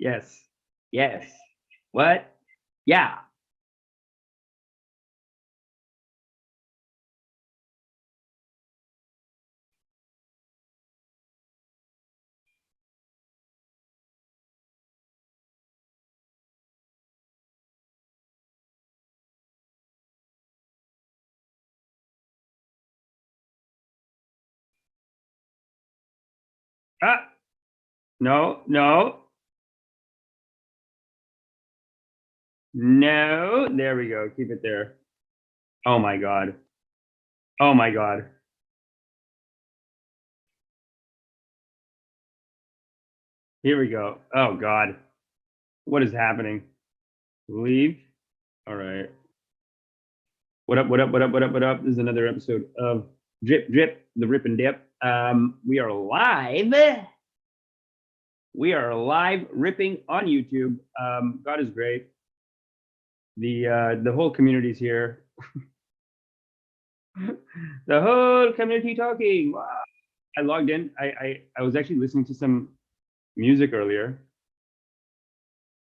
Yes. Yes. What? Yeah. Ah, no, no, no. There we go. Keep it there. Oh my God. Oh my God. Here we go. Oh God. What is happening? Leave. All right. What up? What up? What up? What up? What up? This is another episode of Drip Drip, the Rip and Dip. We are live. We are live ripping on YouTube. God is great. The whole community's here. The whole community talking. Wow. I logged in. I was actually listening to some music earlier,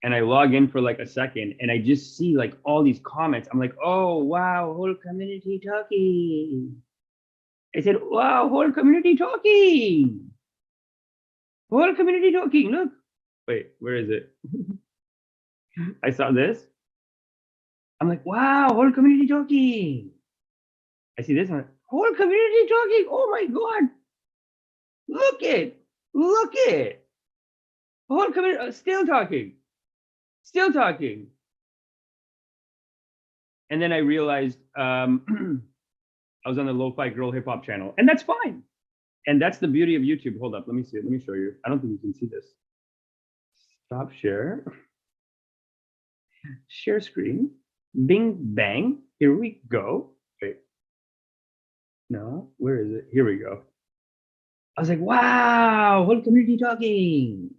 and I log in for like a second, and I just see like all these comments. I'm like, oh wow, whole community talking. I said, wow, whole community talking. Whole community talking. Look. Wait, where is it? I saw this. I'm like, wow, whole community talking. I see this one. Whole community talking. Oh my God. Look it. Look it. Whole community still talking. Still talking. And then I realized I was on the Lo-Fi Girl Hip Hop channel, and that's fine. And that's the beauty of YouTube. Hold up, let me see it. Let me show you. I don't think you can see this. Stop share. Share screen. Bing bang. Here we go. Wait. No, where is it? Here we go. I was like, wow, whole community talking.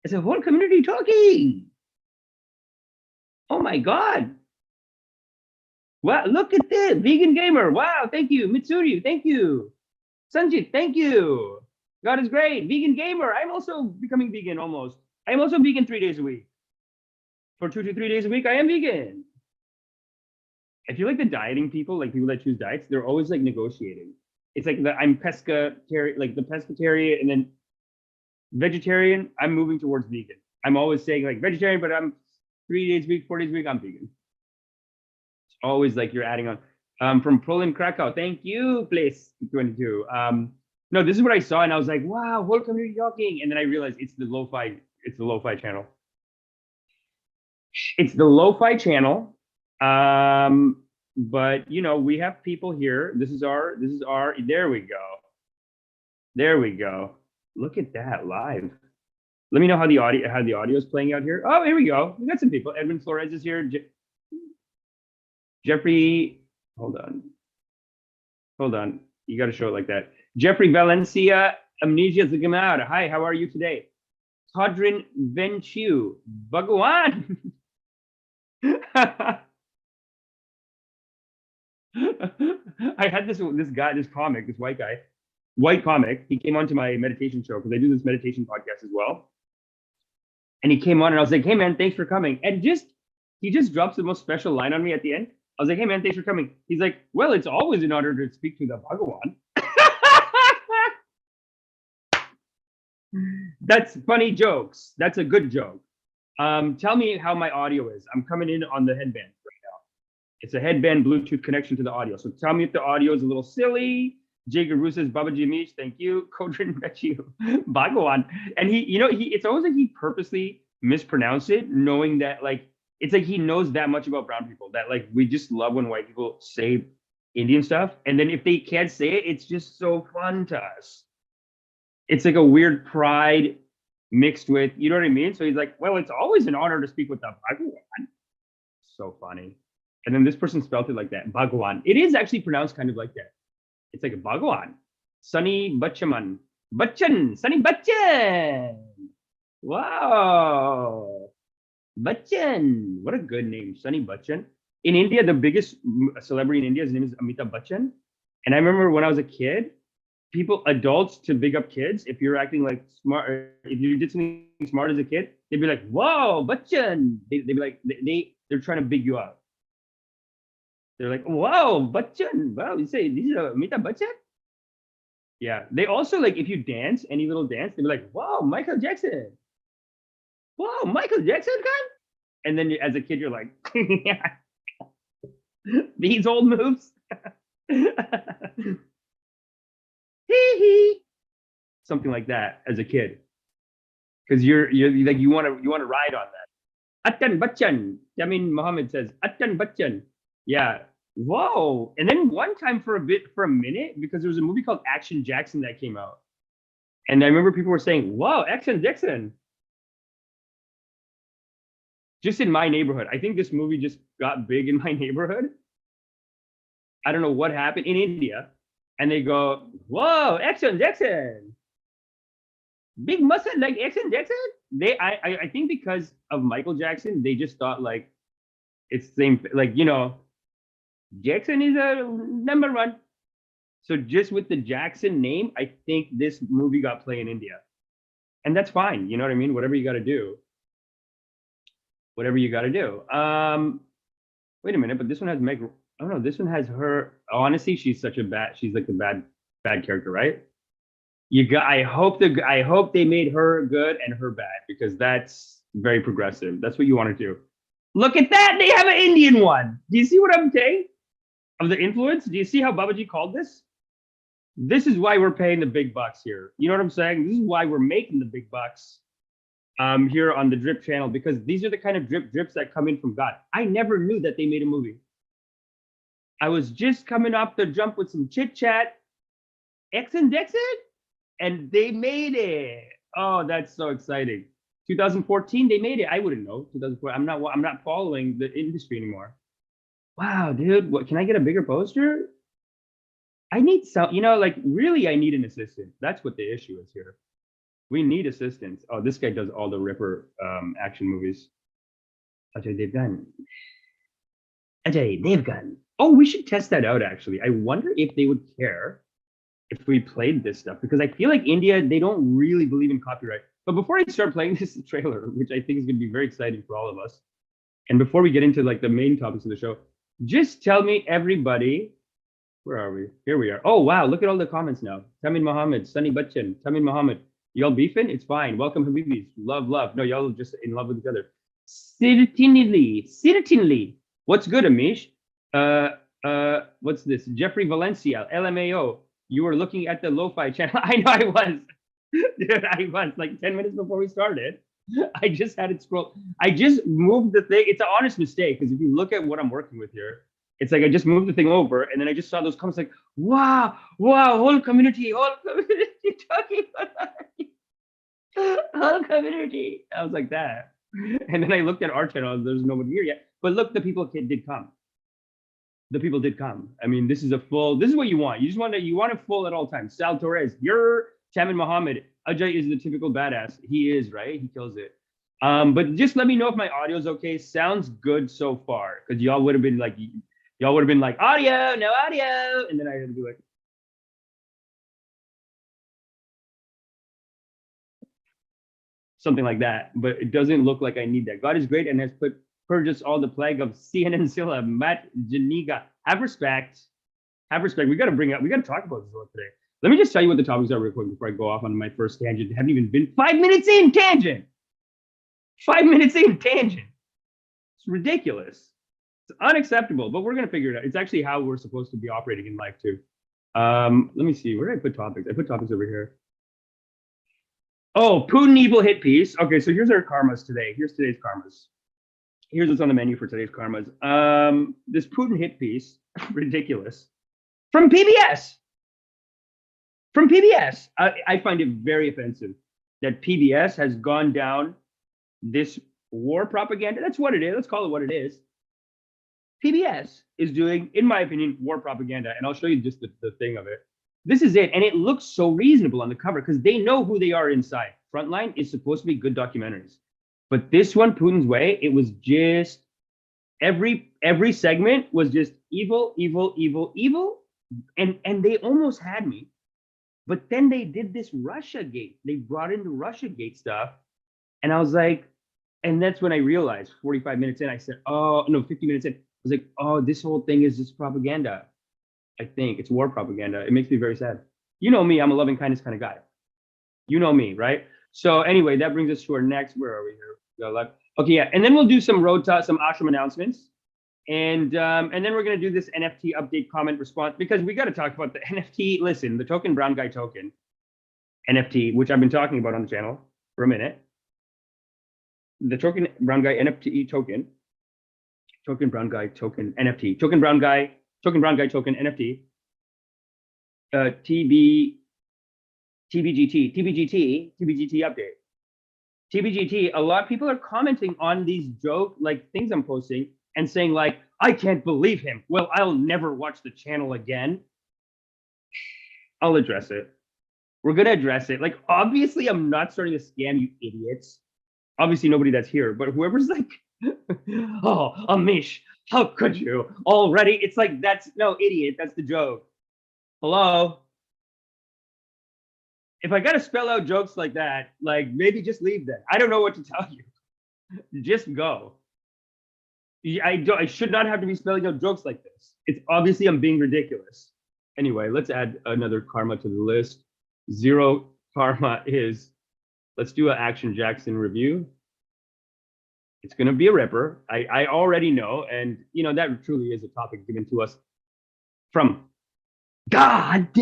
I said, whole community talking. Oh my God. Wow, look at this. Vegan gamer. Wow, thank you. Mitsuri, thank you. Sanjit, thank you. God is great. Vegan gamer. I'm also becoming vegan almost. I'm also vegan 3 days a week. For 2 to 3 days a week, I am vegan. I feel like the dieting people, like people that choose diets, they're always like negotiating. It's like I'm pescatarian, like the pescatarian, and then vegetarian. I'm moving towards vegan. I'm always saying like vegetarian, but I'm 3 days a week, 4 days a week, I'm vegan. It's always like you're adding on. From Poland, Krakow. Thank you, place 22. No, this is what I saw, and I was like, wow, whole community talking. And then I realized it's the lo-fi channel. It's the lo-fi channel. But you know, we have people here. This is our, there we go. There we go. Look at that live. Let me know how the audio is playing out here. Oh, here we go. We got some people. Edwin Flores is here. Jeffrey, hold on. You got to show it like that. Jeffrey Valencia, Amnesia Zagamada. Hi, how are you today? Todrin Venchu, Bhagwan. I had this guy, this white comic. He came onto my meditation show because I do this meditation podcast as well. And he came on, and I was like, "Hey man, thanks for coming." And he just drops the most special line on me at the end. I was like, "Hey man, thanks for coming." He's like, "Well, it's always an honor to speak to the Bhagwan." That's funny jokes. That's a good joke. Tell me how my audio is. I'm coming in on the headband right now. It's a headband Bluetooth connection to the audio. So tell me if the audio is a little silly. Jay Guru says, BabaJi Amish, thank you. Kodrin bet you. Bhagwan. And it's almost like he purposely mispronounced it, knowing that like it's like he knows that much about brown people that like we just love when white people say Indian stuff. And then if they can't say it, it's just so fun to us. It's like a weird pride mixed with, you know what I mean? So he's like, well, it's always an honor to speak with the Bhagwan. So funny. And then this person spelled it like that, Bhagwan. It is actually pronounced kind of like that. It's like a Bhagwan. Sunny Bachchaman. Bachchan. Sunny Bachchan. Wow. Bachchan. What a good name. Sunny Bachchan. In India, the biggest celebrity in India, his name is Amitabh Bachchan. And I remember when I was a kid, adults to big up kids. If you're acting like smart, or if you did something smart as a kid, they'd be like, "Whoa, Bachchan!" They'd be like, they're trying to big you up. They're like, "Whoa, Bachchan! Wow, you say this is Amitabh Bachchan?" Yeah. They also like if you dance any little dance, they'd be like, "Whoa, Michael Jackson! Whoa, Michael Jackson, guy!" And then as a kid, you're like, "These old moves." Hee hee. Something like that as a kid, because you're like you want to ride on that. Attan Bachchan. I mean, Muhammad says Attan Bachchan. Yeah. Whoa. And then one time for a minute, because there was a movie called Action Jackson that came out, and I remember people were saying, "Whoa, Action Jackson." Just in my neighborhood, I think this movie just got big in my neighborhood. I don't know what happened in India, and they go, "Whoa, Action Jackson." Big muscle like Jackson Jackson. I think because of Michael Jackson, they just thought like it's the same. Like Jackson is a number one. So just with the Jackson name, I think this movie got play in India, and that's fine. You know what I mean? Whatever you got to do, whatever you got to do. Wait a minute, but this one has Meg. Oh no, this one has her. Honestly, she's such a bad. She's like the bad character, right? You got. I hope they made her good and her bad, because that's very progressive. That's what you want to do. Look at that. They have an Indian one. Do you see what I'm saying? Of the influence? Do you see how Babaji called this? This is why we're paying the big bucks here. You know what I'm saying? This is why we're making the big bucks here on the Drip channel, because these are the kind of drips that come in from God. I never knew that they made a movie. I was just coming off the jump with some chit chat. X and Dexit, and they made it. Oh, that's so exciting. 2014, they made it. I wouldn't know. 2004. I'm not following the industry anymore. Wow, dude. What can I get a bigger poster? I need some, like really I need an assistant. That's what the issue is here. We need assistants. Oh, this guy does all the Ripper action movies. Ajay Devgan. Ajay Devgan. Oh, we should test that out actually. I wonder if they would care if we played this stuff, because I feel like India, they don't really believe in copyright. But before I start playing this trailer, which I think is going to be very exciting for all of us, and before we get into like the main topics of the show, just tell me everybody, where are we? Here we are. Oh wow, look at all the comments now. Tamin Mohammed, Sunny Bachchan, Tamin Mohammed. Y'all beefing? It's fine. Welcome Habibis. Love, love. No, y'all just in love with each other. Certainly. What's good, Amish? What's this? Jeffrey Valencia, LMAO. You were looking at the lo-fi channel. I know I was. Dude, I was like 10 minutes before we started. I just had it scroll. I just moved the thing. It's an honest mistake, because if you look at what I'm working with here, it's like I just moved the thing over, and then I just saw those comments like, wow, whole community talking about whole community. I was like that. And then I looked at our channel, there's nobody here yet. But look, the people did come. The people did come. I mean, this is what you want. You want it full at all times. Sal Torres, you're Tamin Mohammed. Ajay is the typical badass. He is, right? He kills it. But just let me know if my audio is okay. Sounds good so far, because y'all would have been like, audio, no audio. And then I had to do like, something like that. But it doesn't look like I need that. God is great and has purged us all the plague of CNN Silla, Matt Janiga. Have respect. Have respect. We got to talk about this a lot today. Let me just tell you what the topics are real quick before I go off on my first tangent. Haven't even been 5 minutes in tangent. 5 minutes in tangent. It's ridiculous. It's unacceptable, but we're going to figure it out. It's actually how we're supposed to be operating in life too. Let me see. Where did I put topics? I put topics over here. Oh, Putin evil hit piece. Okay, so here's our karmas today. Here's today's karmas. Here's what's on the menu for today's karmas. This Putin hit piece, ridiculous, from PBS. From PBS. I find it very offensive that PBS has gone down this war propaganda. That's what it is. Let's call it what it is. PBS is doing, in my opinion, war propaganda. And I'll show you just the thing of it. This is it. And it looks so reasonable on the cover because they know who they are inside. Frontline is supposed to be good documentaries. But this one, Putin's Way, it was just every segment was just evil, evil, evil, evil. And they almost had me. But then they did this Russia Gate. They brought in the Russia Gate stuff. And I was like, and that's when I realized 45 minutes in, I said, oh, no, 50 minutes in, I was like, oh, this whole thing is just propaganda. I think it's war propaganda. It makes me very sad. You know me, I'm a loving kindness kind of guy. You know me, right? So anyway, that brings us to our next, where are we here? Okay, yeah. And then we'll do some some Ashram announcements. And then we're gonna do this NFT update comment response, because we got to talk about the NFT. Listen, the token brown guy token NFT, which I've been talking about on the channel for a minute. The token brown guy NFT token brown guy token NFT, token brown guy token NFT, TBGT update. TBGT, a lot of people are commenting on these joke like things I'm posting and saying like, I can't believe him. Well, I'll never watch the channel again. I'll address it. We're gonna address it. Like, obviously, I'm not starting to scam you idiots. Obviously, nobody that's here, but whoever's like, oh, Amish, how could you already? It's like, that's no idiot. That's the joke. Hello. If I gotta spell out jokes like that, like maybe just leave that. I don't know what to tell you. Just go. I should not have to be spelling out jokes like this. It's obviously I'm being ridiculous. Anyway, let's add another karma to the list. 0 karma is, let's do an Action Jackson review. It's going to be a ripper. I already know. And, you know, that truly is a topic given to us from God.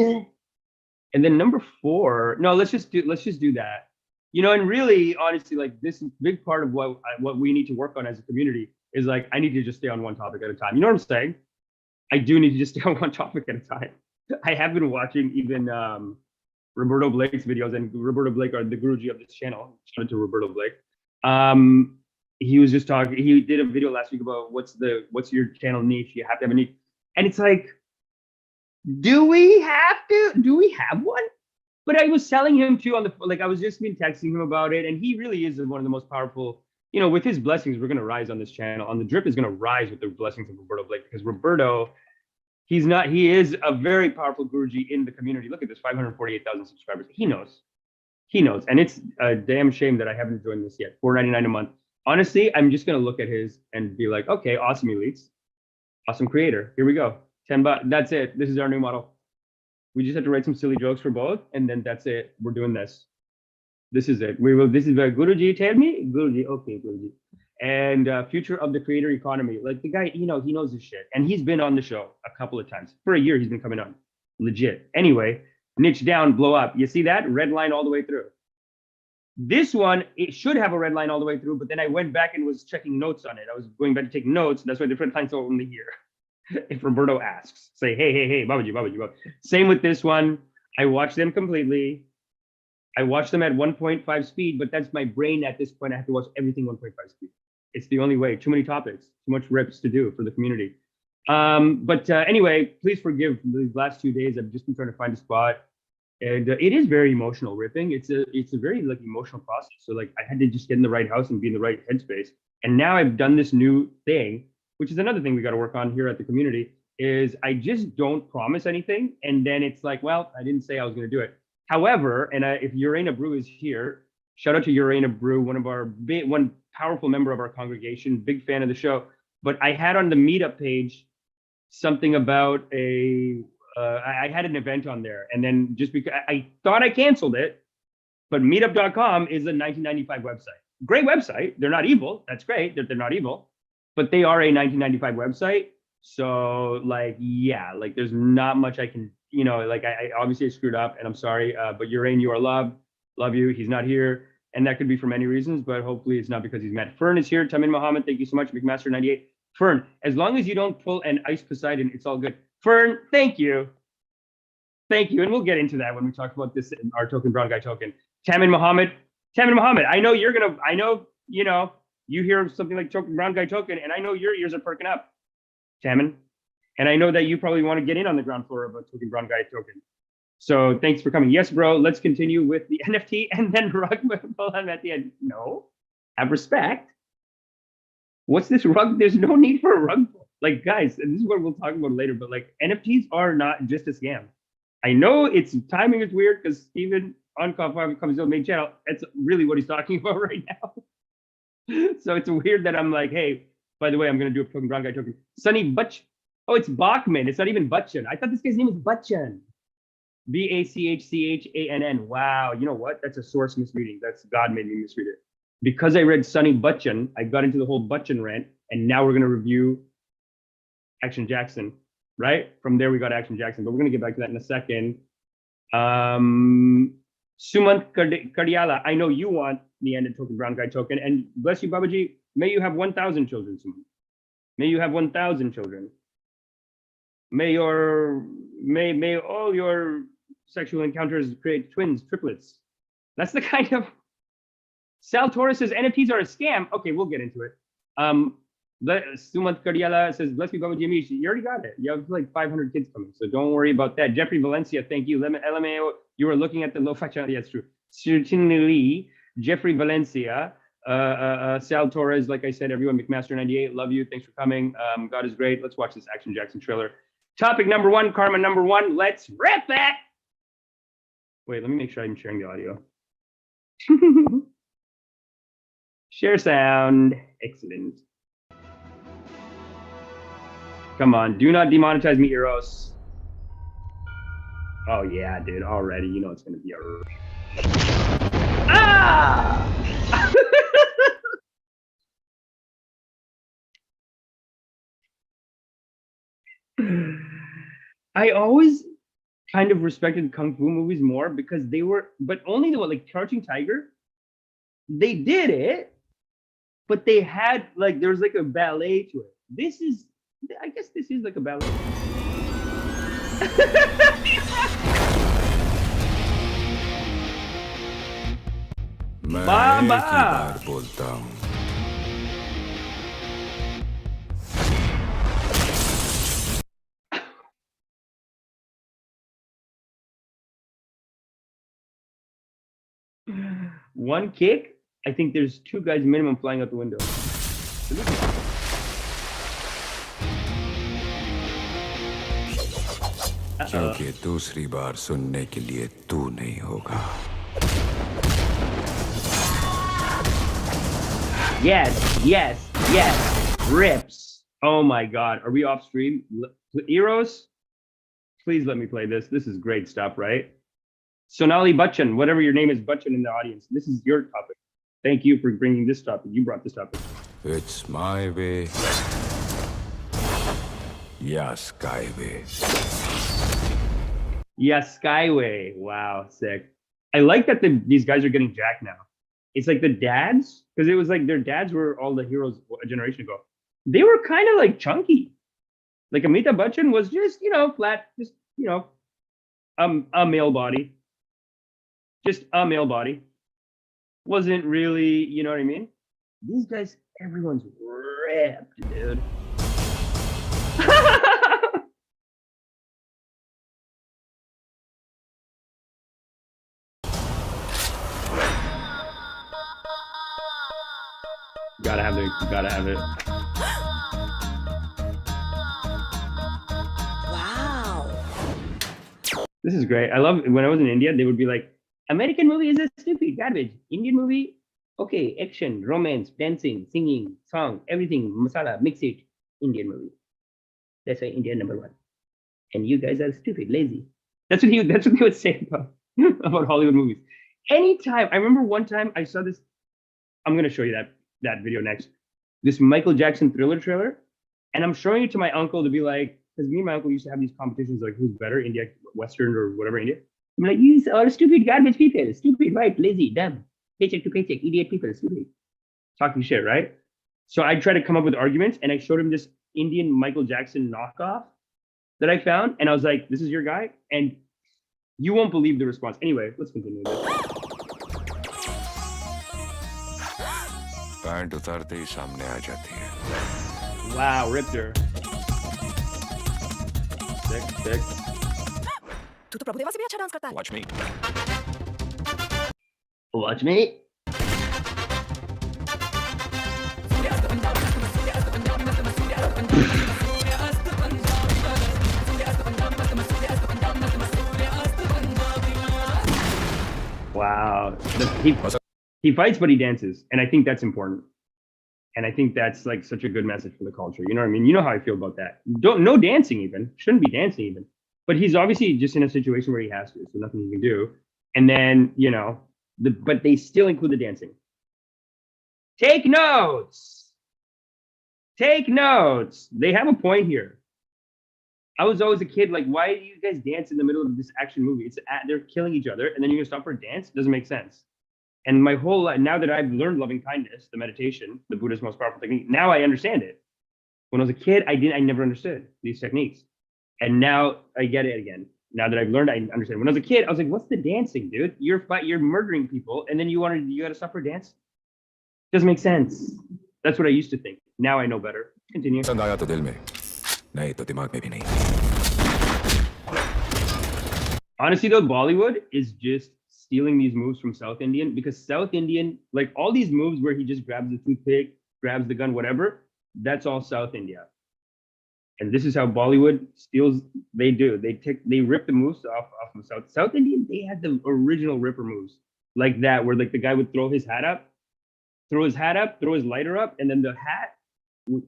And then number 4, no, let's just do that. You know, and really, honestly, like this big part of what we need to work on as a community is like, I need to just stay on one topic at a time. You know what I'm saying? I do need to just stay on one topic at a time. I have been watching even Roberto Blake's videos, and Roberto Blake are the Guruji of this channel. Shout out to Roberto Blake. He was just talking. He did a video last week about what's your channel niche. You have to have a niche, and it's like, do we have one? But I was telling him too on the, like, I was just been texting him about it, and he really is one of the most powerful. You know, with his blessings, we're gonna rise on this channel. On the drip is gonna rise with the blessings of Roberto Blake, because Roberto, he is a very powerful Guruji in the community. Look at this, 548,000 subscribers. He knows, and it's a damn shame that I haven't joined this yet. $4.99 a month. Honestly, I'm just gonna look at his and be like, okay, awesome elites, awesome creator. Here we go, $10. That's it. This is our new model. We just have to write some silly jokes for both, and then that's it. We're doing this. This is it. This is where Guruji tell me. Guruji, okay, Guruji. And future of the creator economy. Like the guy, you know, he knows his shit, and he's been on the show a couple of times. For a year, he's been coming on, legit. Anyway, niche down, blow up. You see that red line all the way through. This one, it should have a red line all the way through, but then I went back and was checking notes on it. I was going back to take notes. That's why the red line's only here. If Roberto asks, say, hey, Babaji. Same with this one. I watched them completely. I watched them at 1.5 speed, but that's my brain at this point. I have to watch everything 1.5 speed. It's the only way. Too many topics, too much rips to do for the community. But anyway, please forgive these last 2 days. I've just been trying to find a spot, and it is very emotional ripping. It's a very like emotional process. So like I had to just get in the right house and be in the right headspace. And now I've done this new thing, which is another thing we got to work on here at the community. Is I just don't promise anything, and then it's like, well, I didn't say I was going to do it. However, and if Urena Brew is here, shout out to Urena Brew, one powerful member of our congregation, big fan of the show. But I had on the meetup page something about I had an event on there, and then just because I thought I canceled it, but meetup.com is a 1995 website. Great website. They're not evil. That's great that they're not evil, but they are a 1995 website. So like, yeah, like there's not much I can, you know, like I obviously screwed up, and I'm sorry, but Urain, you are loved. Love you. He's not here, and that could be for many reasons, but hopefully it's not because he's mad. Fern is here. Tamin Muhammad, thank you so much. McMaster 98. Fern, as long as you don't pull an Ice Poseidon, it's all good. Fern, thank you. Thank you. And we'll get into that when we talk about this in our token brown guy token. Tamin Muhammad, I know you know, you hear something like token brown guy token, and I know your ears are perking up, Tamin. And I know that you probably want to get in on the ground floor of a token brown guy token. So thanks for coming. Yes, bro, let's continue with the NFT and then rug pull at the end. No, have respect. What's this rug? There's no need for a rug pull. Like, guys, and this is what we'll talk about later, but like NFTs are not just a scam. I know its timing is weird because Steven on comes to the main channel. That's really what he's talking about right now. So it's weird that I'm like, hey, by the way, I'm gonna do a token brown guy token. Sonny Butch. Oh, it's Bachman. It's not even Butchan. I thought this guy's name was Butchan. Bachchann. Wow. You know what? That's a source misreading. That's God made me misread it. Because I read Sonny Butchan, I got into the whole Butchan rant, and now we're gonna review Action Jackson. Right? From there we got Action Jackson, but we're gonna get back to that in a second. Sumant Kardiala, I know you want the ended token, brown guy token, and bless you, BabaJi. May you have 1,000 children, Sumant. May you have 1,000 children. May all your sexual encounters create twins, triplets. That's the kind of. Sal Torres says NFTs are a scam. Okay, we'll get into it. Sumant Kardiala says, bless you, BabaJi Amish. You already got it. You have like 500 kids coming, so don't worry about that. Jeffrey Valencia, thank you. LMAO, you were looking at the lo-fi channel. Yeah, it's true. Certainly, Jeffrey Valencia, Sal Torres, like I said, everyone, McMaster98, love you. Thanks for coming. God is great. Let's watch this Action Jackson trailer. Topic number one, karma number one. Let's rip it. Wait, let me make sure I'm sharing the audio. Share sound. Excellent. Come on, do not demonetize me, Eros. Oh yeah, dude, already, you know it's gonna be a... Ah! I always kind of respected Kung Fu movies more because they were, but only the one, like Crouching Tiger, they did it, but they had, like, there was like a ballet to it. This is, I guess this is like a ballet. Baba! One kick, I think there's 2 guys minimum flying out the window. क्योंकि दूसरी बार सुनने के लिए तू नहीं होगा. Yes. Rips. Oh my God. Are we off stream? Eros, please let me play this. This is great stuff, right? Sonali Bachchan, whatever your name is, Bachchan in the audience. This is your topic. Thank you for bringing this topic. You brought this topic. It's my way. Yeah, Skyway. Yeah, Skyway. Wow, sick. I like that these guys are getting jacked now. It's like the dads, because it was like their dads were all the heroes a generation ago. They were kind of like chunky. Like Amitabh Bachchan was just, flat, just, a male body. Just a male body. Wasn't really, you know what I mean? These guys, everyone's ripped, dude. Gotta have it. Wow. This is great. I love when I was in India, they would be like, American movie is a stupid garbage. Indian movie, okay, action, romance, dancing, singing, song, everything, masala, mix it. Indian movie. That's why India #1. And you guys are stupid, lazy. That's what he would say about Hollywood movies. Anytime, I remember one time I saw this. I'm gonna show you that video next. This Michael Jackson Thriller trailer, and I'm showing it to my uncle to be like, because me and my uncle used to have these competitions like who's better, India, Western, or whatever India. I'm like, these are stupid garbage people, stupid, right, lazy, dumb, paycheck to paycheck, idiot people, stupid, talking shit, right? So I tried to come up with arguments, and I showed him this Indian Michael Jackson knockoff that I found, and I was like, this is your guy, and you won't believe the response. Anyway, let's continue this. Pant उतारते ही सामने आ जाती है. Wow, ripped her. Sick. तू तो प्रभुदेवा से भी अच्छा dance करता है. Watch me. Watch me. Wow. He fights, but he dances. And I think that's important. And I think that's like such a good message for the culture. You know what I mean? You know how I feel about that. No dancing even. Shouldn't be dancing even. But he's obviously just in a situation where he has to, so nothing he can do. And then, you know, but they still include the dancing. Take notes. Take notes. They have a point here. I was always a kid, like, why do you guys dance in the middle of this action movie? They're killing each other, and then you're gonna stop for a dance? It doesn't make sense. And my whole life, now that I've learned loving kindness, the meditation, the Buddha's most powerful technique, now I understand it. When I was a kid, I never understood these techniques. And now I get it again. Now that I've learned, I understand. When I was a kid, I was like, what's the dancing, dude? You're murdering people, and then you gotta stop for a dance? Doesn't make sense. That's what I used to think. Now I know better. Continue. Honestly though, Bollywood is just stealing these moves from South Indian, because South Indian, like all these moves where he just grabs the toothpick, grabs the gun, whatever, that's all South India. And this is how Bollywood steals. They do. They rip the moves off of South Indian. They had the original ripper moves like that, where like the guy would throw his hat up, throw his lighter up, and then the hat would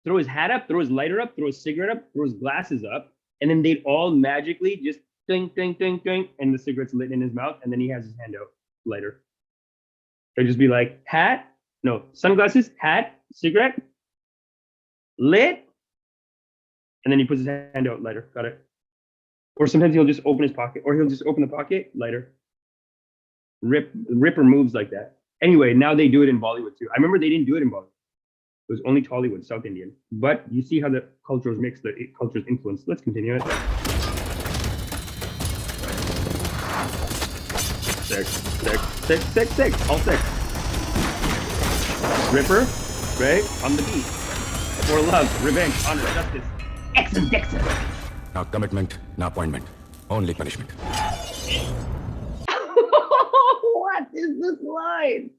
throw his hat up, throw his lighter up, throw his cigarette up, throw his glasses up, and then they'd all magically just ding, ding, ding, ding, and the cigarette's lit in his mouth, and then he has his hand out, lighter. They'd just be like, sunglasses, hat, cigarette, lit, and then he puts his hand out, lighter, got it. Or sometimes he'll just open his pocket, or he'll just open the pocket, lighter. Ripper moves like that. Anyway, now they do it in Bollywood too. I remember they didn't do it in Bollywood. It was only Tollywood, South Indian. But you see how the cultures mix, the cultures influence. Let's continue it. Six. All six. Ripper, right? On the beat. For love, revenge, honor, justice. Excellent, excellent. No commitment, no appointment. Only punishment. What is this line?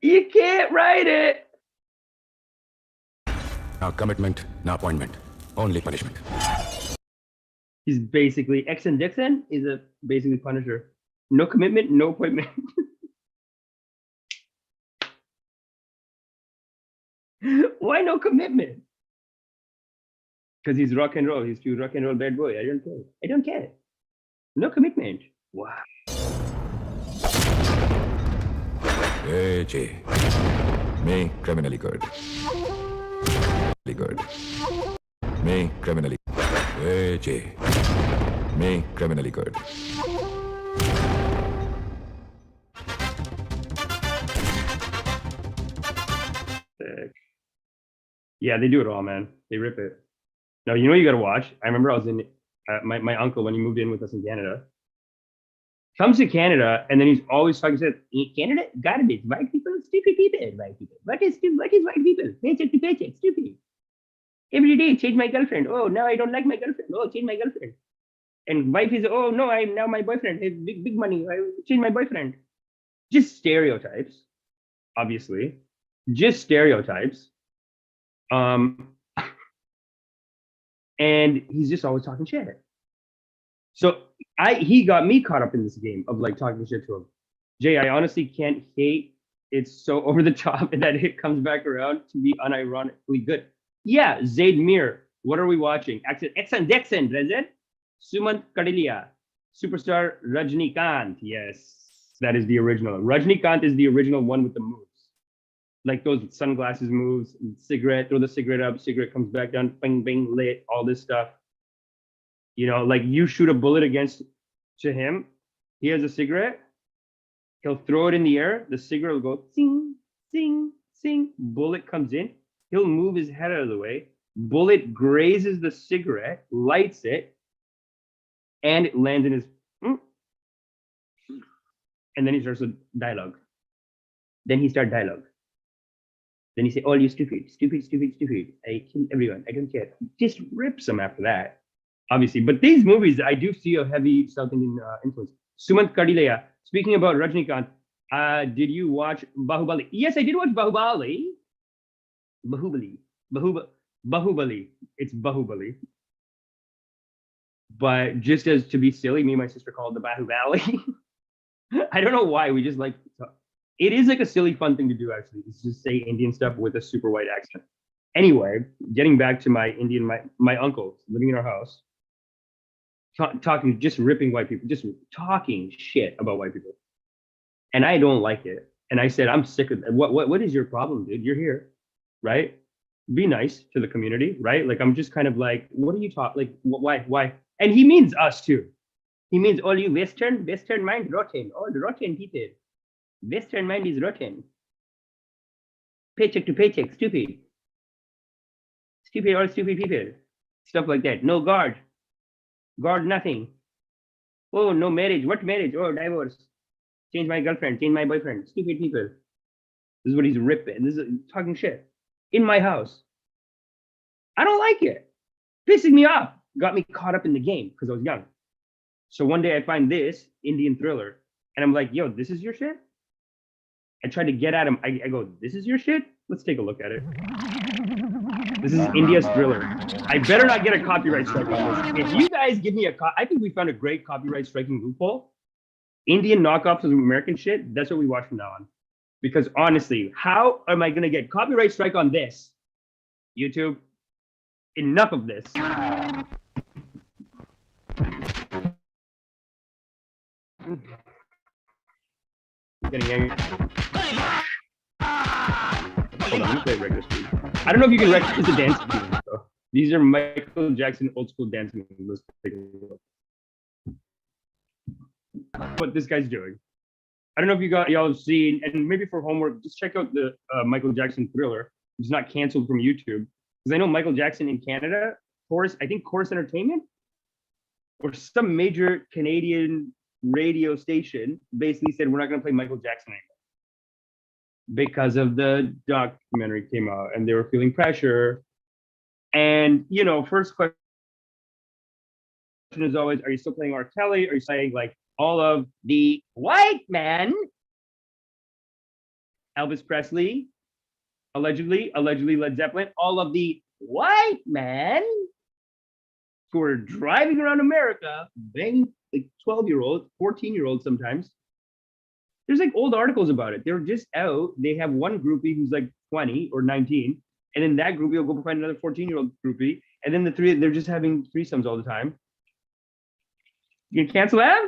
You can't write it. No commitment, no appointment. Only punishment. He's basically X and Dixon is basically Punisher. No commitment, no appointment. Why no commitment? Because he's rock and roll. He's too rock and roll bad boy. I don't care. No commitment. Wow. Hey, Jay. Me, criminally good. Good. Me, criminally. Hey, Jay. Me, criminally good. Sick. Yeah, they do it all, man. They rip it. Now, you know what you got to watch? I remember I was in, my uncle, when he moved in with us in Canada, comes to Canada, and then he's always talking to Canada, garbage, white people, stupid people, white people. What is white people? Paycheck to paycheck, stupid. Every day, change my girlfriend. Oh, now I don't like my girlfriend. Oh, change my girlfriend. And wife is, oh, no, I'm now my boyfriend has big money. I change my boyfriend. Just stereotypes, obviously. Just stereotypes. And he's just always talking shit. So he got me caught up in this game of like talking shit to him. Jay, I honestly can't hate. It's so over the top that it comes back around to be unironically good. Yeah, Zaid Mir. What are we watching? Exxon Dixon, Resident. Sumant Kadilia. Superstar Rajnikant. Yes, that is the original. Rajnikant is the original one with the moves. Like those sunglasses moves, cigarette, throw the cigarette up, cigarette comes back down, bing, bing, lit, all this stuff. You know, like you shoot a bullet to him, he has a cigarette, he'll throw it in the air, the cigarette will go, sing, sing, sing, bullet comes in, he'll move his head out of the way, bullet grazes the cigarette, lights it, and it lands in his, and then he starts a dialogue. Then he starts dialogue. Then he say, "Oh, you stupid, stupid, stupid, stupid. I kill everyone. I don't care." Just rips them after that, obviously. But these movies, I do see a heavy South Indian influence. Sumant Kadileya. Speaking about Rajnikant, did you watch Bahubali? Yes, I did watch Bahubali. Bahubali. Bahubali. It's Bahubali. But just as to be silly, me and my sister called it the Bahubali. I don't know why. We just like it is like a silly, fun thing to do, actually. It's just say Indian stuff with a super white accent. Anyway, getting back to my Indian, my uncle living in our house, talking, just ripping white people, just talking shit about white people. And I don't like it. And I said, I'm sick of it. What is your problem, dude? You're here, right? Be nice to the community, right? Like, I'm just kind of like, what are you talking? Like, why? And he means us too. He means all you Western mind rotten, all rotten people. Western mind is rotten. Paycheck to paycheck, stupid. Stupid, all stupid people. Stuff like that. No God. God nothing. Oh, no marriage. What marriage? Oh, divorce. Change my girlfriend, change my boyfriend. Stupid people. This is what he's ripping. This is talking shit. In my house. I don't like it. Pissing me off. Got me caught up in the game because I was young. So one day I find this Indian thriller and I'm like, yo, this is your shit? I tried to get at him. I go, this is your shit? Let's take a look at it. This is India's thriller. I better not get a copyright strike on this. If you guys give me I think we found a great copyright striking loophole. Indian knockoffs of American shit, that's what we watch from now on. Because honestly, how am I going to get copyright strike on this? YouTube, enough of this. Getting angry. Hold on, let me play regular speed. I don't know if you can recognize the dance moves, though. These are Michael Jackson old school dance moves. Let's take a look. What this guy's doing. I don't know if y'all have seen, and maybe for homework, just check out the Michael Jackson Thriller. It's not canceled from YouTube. Because I know Michael Jackson in Canada, Chorus Entertainment, or some major Canadian radio station basically said, we're not going to play Michael Jackson anymore. Because of the documentary came out and they were feeling pressure. And, you know, first question is always, are you still playing R. Kelly? Are you saying like all of the white men, Elvis Presley, allegedly Led Zeppelin, all of the white men who are driving around America, banging like 12-year-olds, 14-year-olds sometimes. There's like old articles about it. They're just out. They have one groupie who's like 20 or 19. And then that groupie will go find another 14-year-old groupie. And then the three, they're just having threesomes all the time. You gonna cancel that?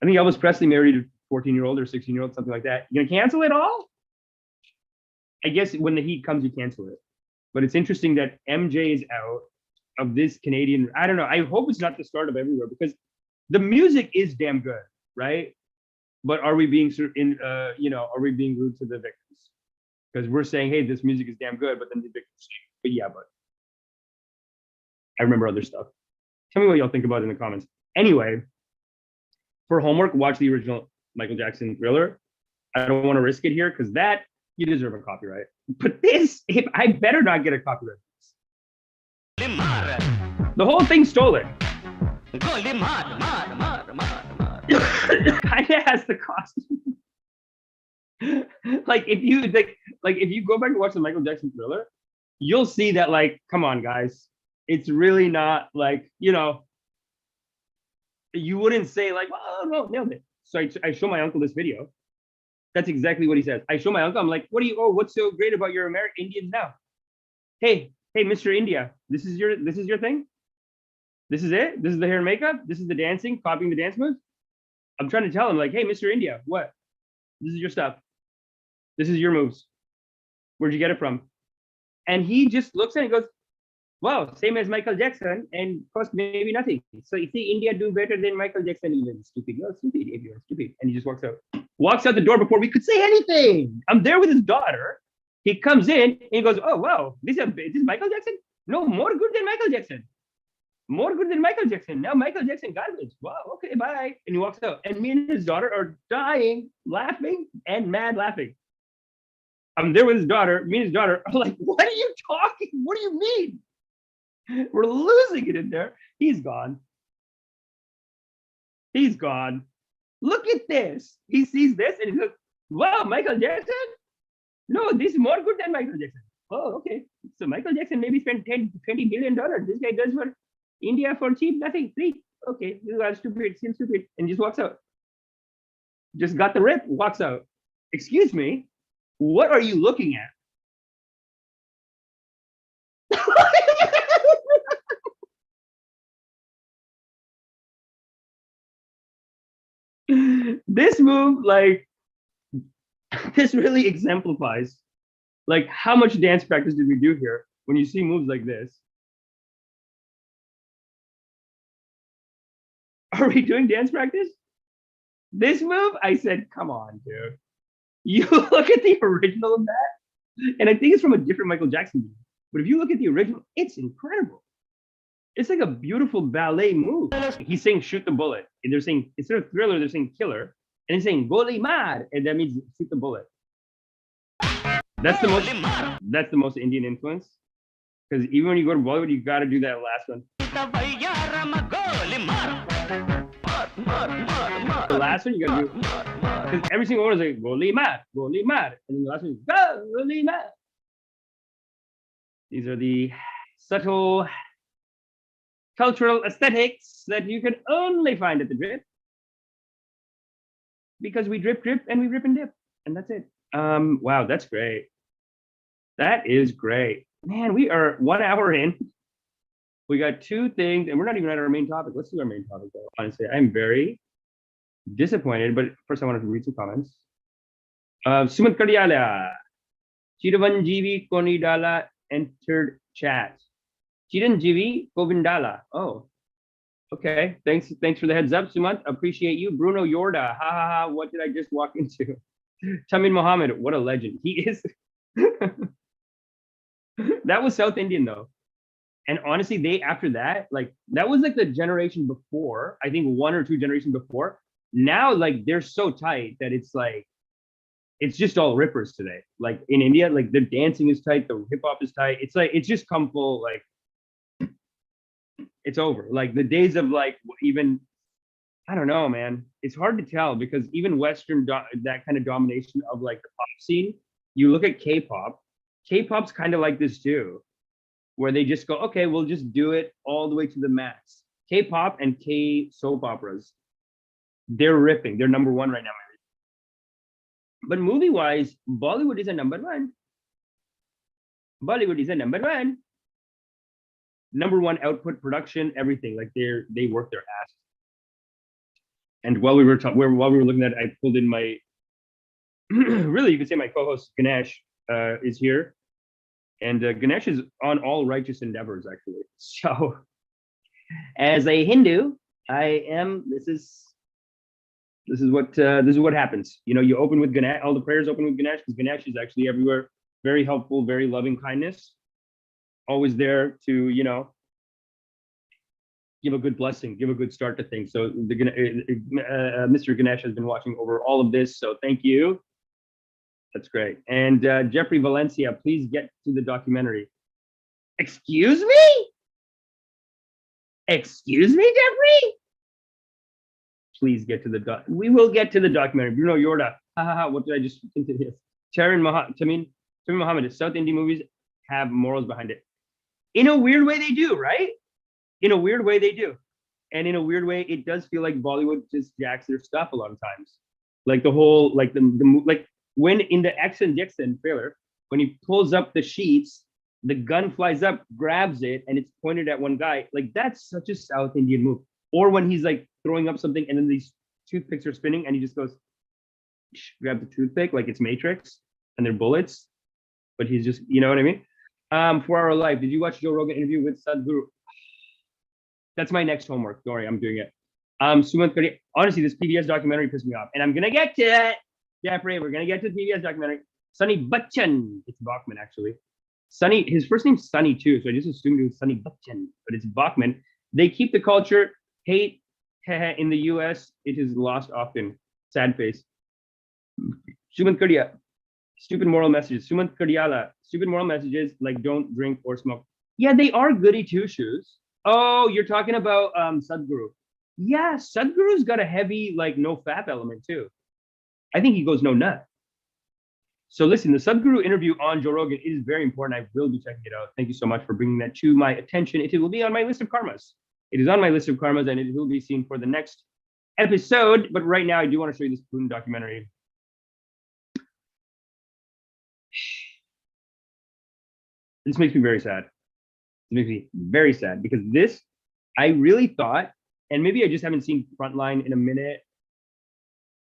I think Elvis Presley married a 14-year-old or 16-year-old, something like that. You gonna cancel it all? I guess when the heat comes, you cancel it. But it's interesting that MJ is out of this Canadian. I don't know. I hope it's not the start of everywhere because the music is damn good, right? But are we being are we being rude to the victims? Because we're saying, hey, this music is damn good, but then the victims say, but yeah, but I remember other stuff. Tell me what y'all think about it in the comments. Anyway, for homework, watch the original Michael Jackson Thriller. I don't want to risk it here because that you deserve a copyright. But this, I better not get a copyright. The whole thing stolen. Kinda has the costume. Like if you go back and watch the Michael Jackson Thriller, you'll see that like, come on, guys, it's really not like, you know, you wouldn't say like, oh no, nailed it. So I show my uncle this video. That's exactly what he says. I show my uncle, I'm like, what's so great about your American Indians now? Hey, Mr. India, this is your thing? This is it? This is the hair and makeup? This is the dancing, copying the dance moves? I'm trying to tell him like, hey, Mr. India, what? This is your stuff. This is your moves. Where'd you get it from? And he just looks at it and goes, wow, same as Michael Jackson and cost maybe nothing. So you see India do better than Michael Jackson even. Stupid, you're stupid if you're stupid. And he just walks out. Walks out the door before we could say anything. I'm there with his daughter. He comes in and he goes, oh, wow, this is Michael Jackson? No, more good than Michael Jackson. More good than Michael Jackson. Now Michael Jackson garbage. Wow, okay, bye. And he walks out. And me and his daughter are dying, laughing, and mad laughing. I'm there with his daughter. Me and his daughter are like, what are you talking? What do you mean? We're losing it in there. He's gone. He's gone. Look at this. He sees this and he goes, wow, Michael Jackson? No, this is more good than Michael Jackson. Oh, okay. So Michael Jackson maybe spent $20 million. This guy does for India for cheap, nothing, free. Okay, you are stupid, seems stupid, and just walks out. Just got the rip, walks out. Excuse me, what are you looking at? This move, like, this really exemplifies like how much dance practice did we do here when you see moves like this. Are we doing dance practice? This move, I said, come on, dude. You look at the original of that, and I think it's from a different Michael Jackson movie. But if you look at the original, it's incredible. It's like a beautiful ballet move. He's saying shoot the bullet. And they're saying, instead of thriller, they're saying killer. And he's saying goli mar, and that means shoot the bullet. That's the most Indian influence. Because even when you go to Bollywood, you gotta do that last one. The last one you gotta do, because every single one is like goli mar, and then the last one is goli mar. These are the subtle cultural aesthetics that you can only find at the drip, because we drip and we rip and dip, and that's it. Wow, that's great. That is great, man. We are 1 hour in. We got two things, and we're not even at our main topic. Let's do our main topic, though. Honestly, I'm very disappointed, but first I wanted to read some comments. Sumit Kadiala, Chiranjeevi Konidala entered chat. Chiranjeevi Govindala. Oh, okay. Thanks for the heads up, Sumant. Appreciate you. Bruno Yorda. Ha ha ha. What did I just walk into? Tamin Mohammed. What a legend. He is. That was South Indian though. And honestly, they after that, like that was like the generation before, I think 1 or 2 generations before. Now, like they're so tight that it's like it's just all rippers today. Like in India, like the dancing is tight, the hip hop is tight. It's like it's just come full, like it's over. Like the days of like even I don't know, man. It's hard to tell because even Western that kind of domination of like the pop scene, you look at K-pop. K-pop's kind of like this too, where they just go, okay, we'll just do it all the way to the max. K-pop and K soap operas, they're ripping. They're number 1 right now. But movie-wise, Bollywood is a number 1. Bollywood is a number 1. Number 1 output, production, everything. Like they work their ass. And while we were looking at it, I pulled in my really you could say my co-host Ganesh is here. And Ganesh is on all righteous endeavors, actually. So, as a Hindu, I am. This is what happens. You know, you open with Ganesh. All the prayers open with Ganesh because Ganesh is actually everywhere. Very helpful, very loving kindness. Always there to give a good blessing, give a good start to things. So Mr. Ganesh has been watching over all of this. So thank you. That's great. And Jeffrey Valencia, please get to the documentary. Excuse me? Excuse me, Jeffrey? Please get to the we will get to the documentary. Bruno Yorda. Ha ha ha. What did I just think of this? Tamin Mohammed. South Indian movies have morals behind it. In a weird way, they do, right? In a weird way, they do. And in a weird way, it does feel like Bollywood just jacks their stuff a lot of times. Like the whole, like like when in the Action Jackson trailer, when he pulls up the sheets, the gun flies up, grabs it, and it's pointed at one guy. Like that's such a South Indian move. Or when he's like throwing up something and then these toothpicks are spinning and he just goes, grab the toothpick like it's Matrix and they're bullets. But he's just, you know what I mean? 4 Hour Life. Did you watch Joe Rogan interview with Sadhguru? That's my next homework. Don't worry, I'm doing it. Sumant Kari, honestly, this PBS documentary pissed me off. And I'm gonna get to it. Jeffrey, we're gonna get to the PBS documentary. Sunny Bachchan. It's Bachman, actually. Sunny, his first name's Sunny too, so I just assumed it was Sunny Bachchan, but it's Bachman. They keep the culture, hate in the US, it is lost often. Sad face. Sumant Kadia, stupid moral messages. Sumant Kadiala, stupid moral messages like don't drink or smoke. Yeah, they are goody two shoes. Oh, you're talking about Sadhguru. Yeah, Sadhguru's got a heavy, like, no fap element too. I think he goes no nut. So listen, the Subguru interview on Joe Rogan is very important. I will be checking it out. Thank you so much for bringing that to my attention. It will be on my list of karmas. It is on my list of karmas, and it will be seen for the next episode. But right now, I do want to show you this Putin documentary. This makes me very sad. It makes me very sad because this, I really thought, and maybe I just haven't seen Frontline in a minute,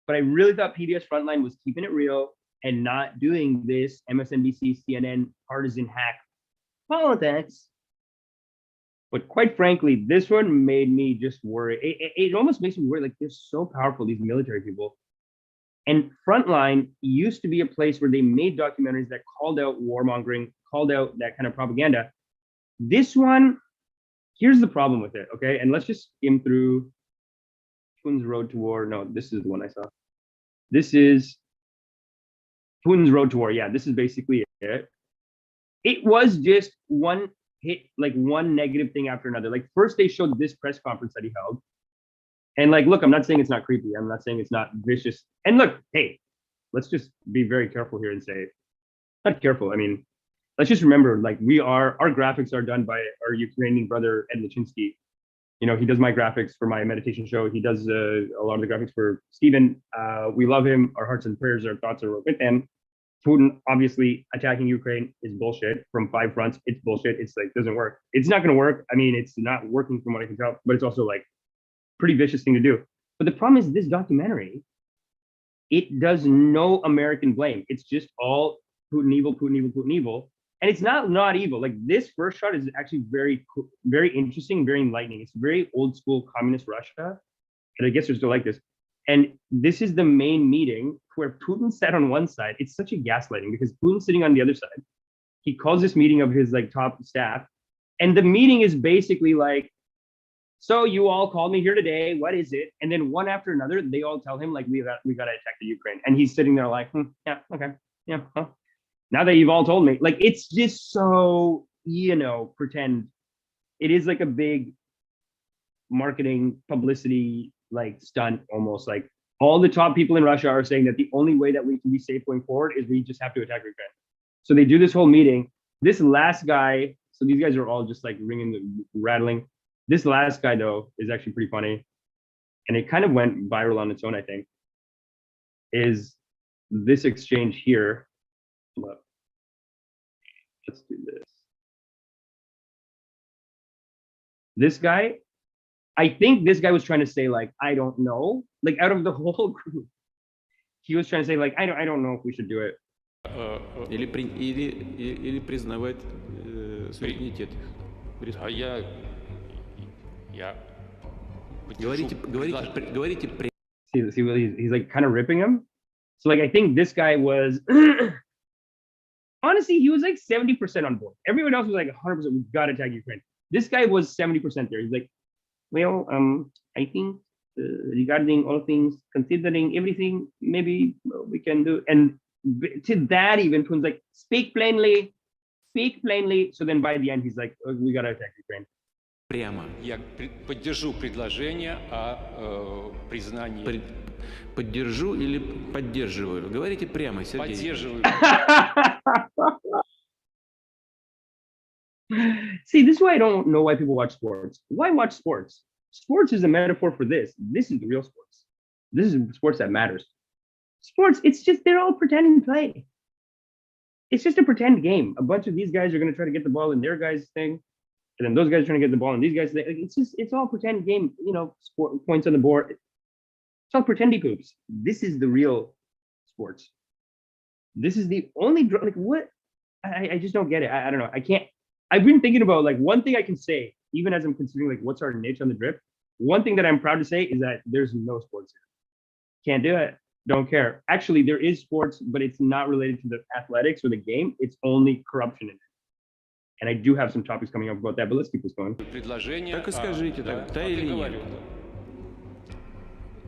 but I really thought PBS Frontline was keeping it real and not doing this MSNBC, CNN partisan hack politics. But quite frankly, this one made me just worry. It almost makes me worry, like they're so powerful, these military people. And Frontline used to be a place where they made documentaries that called out warmongering, called out that kind of propaganda. This one, here's the problem with it, okay? And let's just skim through Putin's Road to War. No, this is the one I saw. This is Putin's Road to War. Yeah, this is basically it. It was just one hit, like one negative thing after another. Like first they showed this press conference that he held. And like, look, I'm not saying it's not creepy. I'm not saying it's not vicious. And look, hey, let's just be very careful here and say, not careful. I mean, let's just remember, like our graphics are done by our Ukrainian brother, Ed Lachinsky. You know, he does my graphics for my meditation show. He does a lot of the graphics for Steven. We love him. Our hearts and prayers, our thoughts are with him. Putin, obviously, attacking Ukraine is bullshit from 5 fronts. It's bullshit. It's like, doesn't work. It's not going to work. I mean, it's not working from what I can tell, but it's also like pretty vicious thing to do. But the problem is this documentary, it does no American blame. It's just all Putin evil, Putin evil, Putin evil. And it's not evil. Like this first shot is actually very, very interesting, very enlightening. It's very old school communist Russia. And I guess they're still like this. And this is the main meeting where Putin sat on one side. It's such a gaslighting because Putin's sitting on the other side. He calls this meeting of his like top staff. And the meeting is basically like, so you all called me here today. What is it? And then one after another, they all tell him like, we got to attack the Ukraine. And he's sitting there like, yeah, okay. Yeah. Huh. Now that you've all told me, like, it's just so, you know, pretend. It is like a big marketing publicity, like stunt almost. Like all the top people in Russia are saying that the only way that we can be safe going forward is we just have to attack Ukraine. So they do this whole meeting. This last guy, so these guys are all just like rattling. This last guy though is actually pretty funny. And it kind of went viral on its own, I think, is this exchange here. Look, let's do this. This guy, I think this guy was trying to say like, I don't know, like out of the whole group, he was trying to say like, I don't know if we should do it. Или признавать суверенитет. А я Говорите. See, he's like kind of ripping him. So like, I think this guy was, honestly, he was like 70% on board. Everyone else was like 100%, we got to attack Ukraine. This guy was 70% there. He's like, well, I think regarding all things, considering everything, maybe we can do. And to that even, Putin's like, speak plainly. So then by the end, he's like, oh, we got to attack Ukraine. Прямо. Я поддержу предложение о признании. Поддержу или поддерживаю? Говорите прямо, Сергей. Поддерживаю. See, this is why I don't know why people watch sports. Why watch sports? Sports is a metaphor for this. This is the real sports. This is sports that matters. Sports, it's just, they're all pretending play. It's just a pretend game. A bunch of these guys are going to try to get the ball in their guys' thing. And then those guys are trying to get the ball in these guys' thing. It's all pretend game, you know, sport points on the board. It's all pretendy poops. This is the real sports. This is the only, like, what? I just don't get it. I don't know. I can't. I've been thinking about like one thing I can say, even as I'm considering like what's our niche on the drip. One thing that I'm proud to say is that there's no sports here. Can't do it. Don't care. Actually, there is sports, but it's not related to the athletics or the game. It's only corruption in it. And I do have some topics coming up about that, but let's keep this going. Предложение. Так и скажите, да или нет?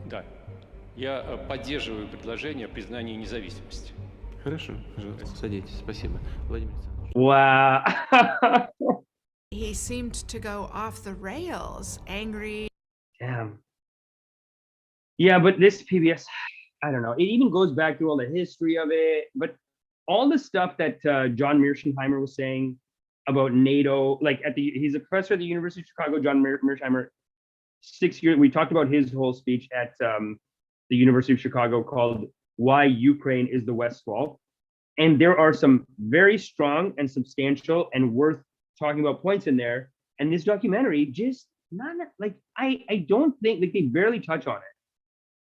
Да. Я поддерживаю предложение о признании независимости. Хорошо, пожалуйста, садитесь. Спасибо. Владимир Александрович. Wow. He seemed to go off the rails, angry. Damn. Yeah, but this PBS, I don't know. It even goes back to all the history of it. But all the stuff that John Mearsheimer was saying about NATO, like he's a professor at the University of Chicago, John Mearsheimer. 6 years, we talked about his whole speech at the University of Chicago called "Why Ukraine is the West's Fault," and there are some very strong and substantial and worth talking about points in there. And this documentary just not like I don't think like they barely touch on it.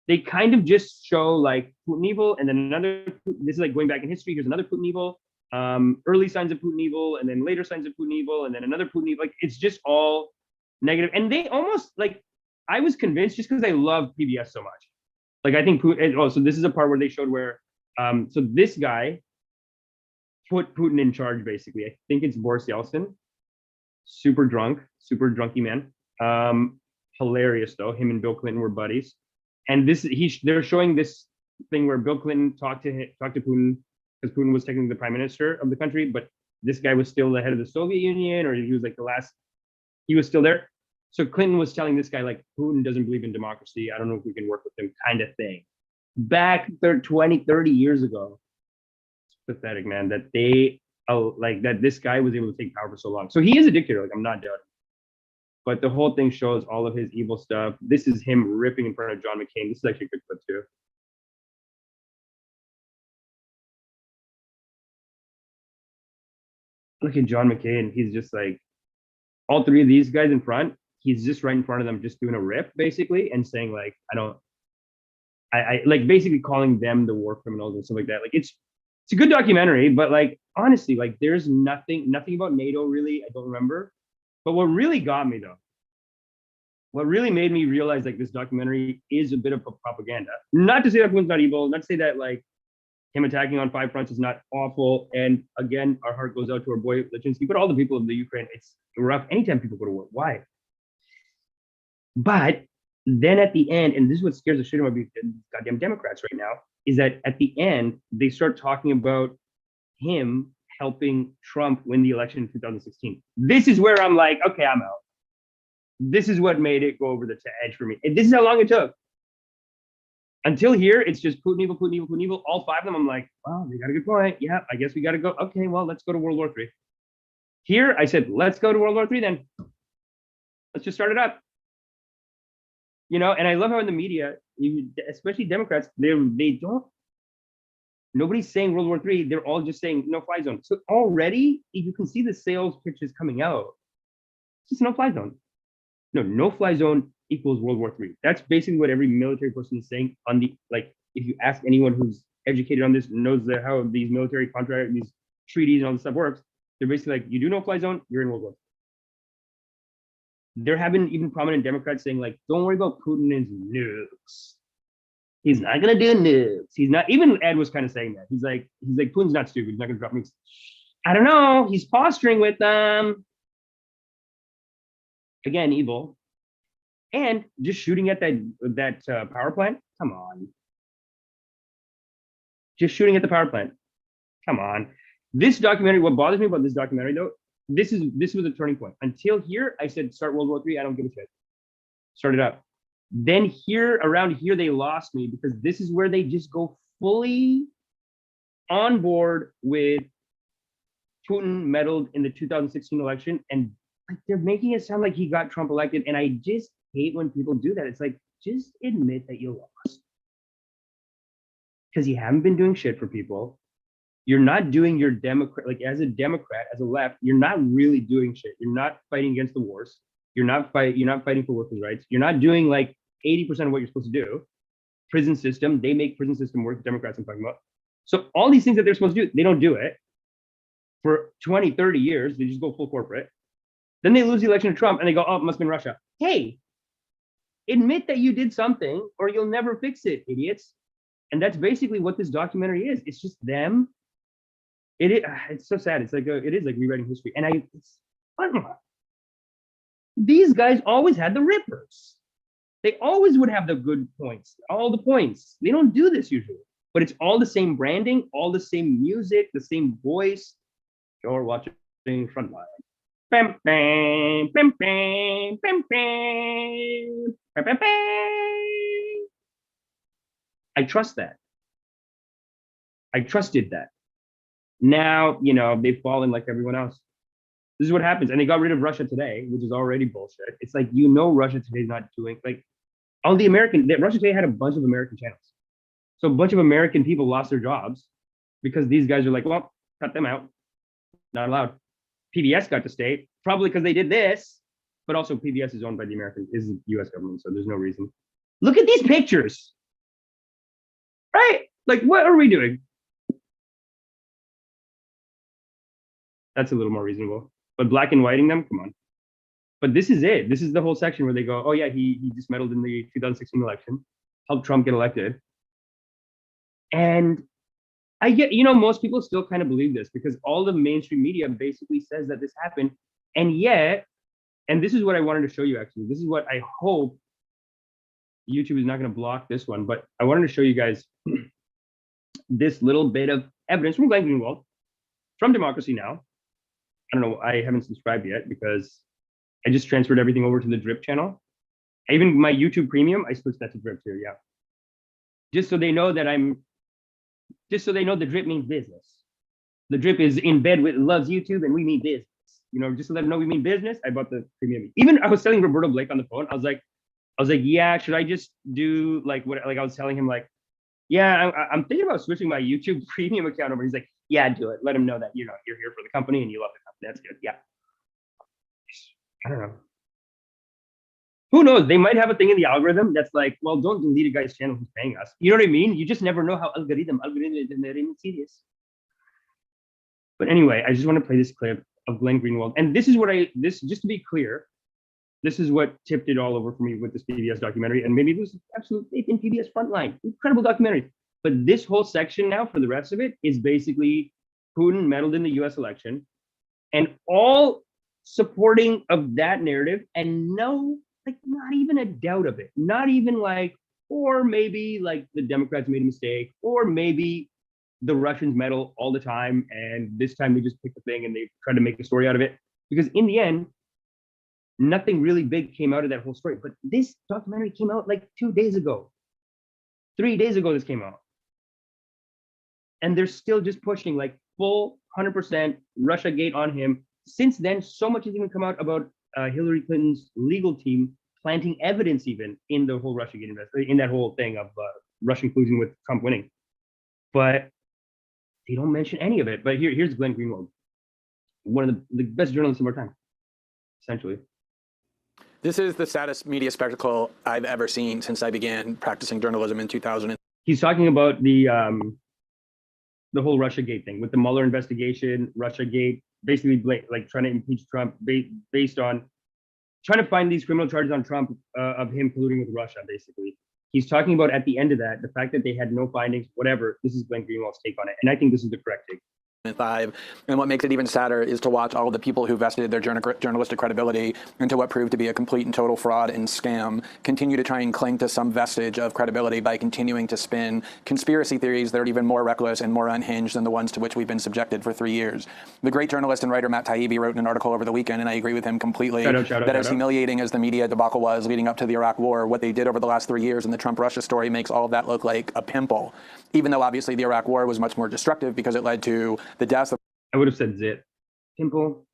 They kind of just show like Putin evil, and then another. This is like going back in history. Here's another Putin evil, early signs of Putin evil, and then later signs of Putin evil, and then another Putin evil. Like it's just all negative. And they almost like I was convinced just because I love PBS so much. Like I think Putin. Oh, so this is a part where they showed where. So this guy put Putin in charge. Basically, I think it's Boris Yeltsin. Super drunky man. Hilarious though. Him and Bill Clinton were buddies. And they're showing this thing where Bill Clinton talked to Putin because Putin was technically the prime minister of the country, but this guy was still the head of the Soviet Union, or he was like he was still there. So Clinton was telling this guy like, Putin doesn't believe in democracy. I don't know if we can work with him, kind of thing. Back 20, 30 years ago. It's pathetic, man, that that this guy was able to take power for so long. So he is a dictator, like I'm not doubting. But the whole thing shows all of his evil stuff. This is him ripping in front of John McCain. This is actually a good clip too. Look at John McCain. He's just like, all three of these guys in front, he's just right in front of them, just doing a rip basically, and saying like, I like basically calling them the war criminals and stuff like that. Like it's a good documentary, but like honestly, like there's nothing about NATO really. I don't remember. But what really got me though, what really made me realize like this documentary is a bit of a propaganda. Not to say that Putin's not evil, not to say that like him attacking on 5 fronts is not awful. And again, our heart goes out to our boy Lachinsky, but all the people of the Ukraine, it's rough anytime people go to war. Why? But then at the end, and this is what scares the shit out of these goddamn Democrats right now, is that at the end, they start talking about him helping Trump win the election in 2016. This is where I'm like, okay, I'm out. This is what made it go over the edge for me. And this is how long it took. Until here, it's just Putin evil, Putin evil, Putin evil. All 5 of them, I'm like, well, you got a good point. Yeah, I guess we got to go. Okay, well, let's go to World War III. Here, I said, let's go to World War III then. Let's just start it up. You know, and I love how in the media, especially Democrats, they don't, nobody's saying World War III. They're all just saying no-fly zone. So already, you can see the sales pitches coming out. It's just no-fly zone. No-fly zone equals World War III. That's basically what every military person is saying on the, like, if you ask anyone who's educated on this, knows that how these military contracts, these treaties and all this stuff works, they're basically like, you do no-fly zone, you're in World War III. There have been even prominent Democrats saying like, don't worry about Putin and nukes. He's not gonna do nukes. He's not, even Ed was kind of saying that. He's like, Putin's not stupid. He's not gonna drop nukes. I don't know. He's posturing with them. Again, evil. And just shooting at that power plant. Come on. Just shooting at the power plant. Come on. This documentary, what bothers me about this documentary though, this was a turning point. Until here, I said, start World War III. I don't give a shit. Start it up. Then around here, they lost me because this is where they just go fully on board with Putin meddled in the 2016 election. And they're making it sound like he got Trump elected. And I just hate when people do that. It's like, just admit that you lost. Because you haven't been doing shit for people. You're not doing your Democrat, like as a Democrat, as a left, you're not really doing shit. You're not fighting against the wars. You're not fighting for workers' rights. You're not doing like 80% of what you're supposed to do. Prison system, they make prison system work, Democrats I'm talking about. So all these things that they're supposed to do, they don't do it. For 20, 30 years, they just go full corporate. Then they lose the election to Trump and they go, oh, it must have been Russia. Hey, admit that you did something or you'll never fix it, idiots. And that's basically what this documentary is. It's just them. It's so sad. It's like it is like rewriting history. And these guys always had the rippers. They always would have the good points, all the points. They don't do this usually, but it's all the same branding, all the same music, the same voice. You're watching Frontline. Bam, bam, bam, bam, bam, bam, bam, bam, bam. I trust that. I trusted that. Now, you know, they've fallen like everyone else. This is what happens. And they got rid of Russia Today, which is already bullshit. It's like, you know, Russia Today's not doing, like, all the Russia Today had a bunch of American channels. So a bunch of American people lost their jobs because these guys are like, well, cut them out. Not allowed. PBS got to stay, probably because they did this, but also PBS is owned by the US government, so there's no reason. Look at these pictures, right? Like, what are we doing? That's a little more reasonable. But black and whiting them, come on. But this is it. This is the whole section where they go, oh yeah, he just meddled in the 2016 election, helped Trump get elected. And I get, you know, most people still kind of believe this because all the mainstream media basically says that this happened. And yet, and this is what I wanted to show you actually. This is what I hope YouTube is not going to block this one, but I wanted to show you guys this little bit of evidence from Glenn Greenwald from Democracy Now! I don't know, I haven't subscribed yet because I just transferred everything over to the Drip channel. Even my YouTube Premium, I switched that to Drip too, yeah. Just so they know that just so they know the Drip means business. The Drip is in bed with, loves YouTube, and we mean business. You know, just so they know we mean business, I bought the Premium. Even I was telling Roberto Blake on the phone, I was like, yeah, should I just do like what, like I was telling him like, yeah, I'm thinking about switching my YouTube Premium account over. He's like, yeah, do it. Let him know that, you know, you're here for the company and you love the company. That's good. Yeah. I don't know. Who knows? They might have a thing in the algorithm that's like, well, don't delete a guy's channel who's paying us. You know what I mean? You just never know how algorithm is even serious. But anyway, I just want to play this clip of Glenn Greenwald. And this is what just to be clear, this is what tipped it all over for me with this PBS documentary. And maybe there's absolute faith in PBS Frontline. Incredible documentary. But this whole section now, for the rest of it, is basically Putin meddled in the US election and all supporting of that narrative, and no, like, not even a doubt of it. Not even like, or maybe like the Democrats made a mistake, or maybe the Russians meddle all the time and this time they just picked the thing and they tried to make a story out of it. Because in the end, nothing really big came out of that whole story. But this documentary came out like 2 days ago. 3 days ago this came out. And they're still just pushing like full 100% Russiagate on him. Since then, so much has even come out about Hillary Clinton's legal team planting evidence even in the whole Russiagate investigation, in that whole thing of Russian collusion with Trump winning. But they don't mention any of it. But here's Glenn Greenwald, one of the best journalists of our time, essentially. This is the saddest media spectacle I've ever seen since I began practicing journalism in 2000. He's talking about the whole Russiagate thing with the Mueller investigation, Russiagate, basically like trying to impeach Trump based on trying to find these criminal charges on Trump of him colluding with Russia, basically. He's talking about at the end of that, the fact that they had no findings, whatever. This is Glenn Greenwald's take on it. And I think this is the correct take. And what makes it even sadder is to watch all of the people who vested their journalistic credibility into what proved to be a complete and total fraud and scam continue to try and cling to some vestige of credibility by continuing to spin conspiracy theories that are even more reckless and more unhinged than the ones to which we've been subjected for 3 years. The great journalist and writer Matt Taibbi wrote in an article over the weekend, and I agree with him completely, that as humiliating as the media debacle was leading up to the Iraq war, what they did over the last 3 years in the Trump-Russia story makes all of that look like a pimple, even though obviously the Iraq war was much more destructive because it led to the deaths of I would have said zit. Pimple.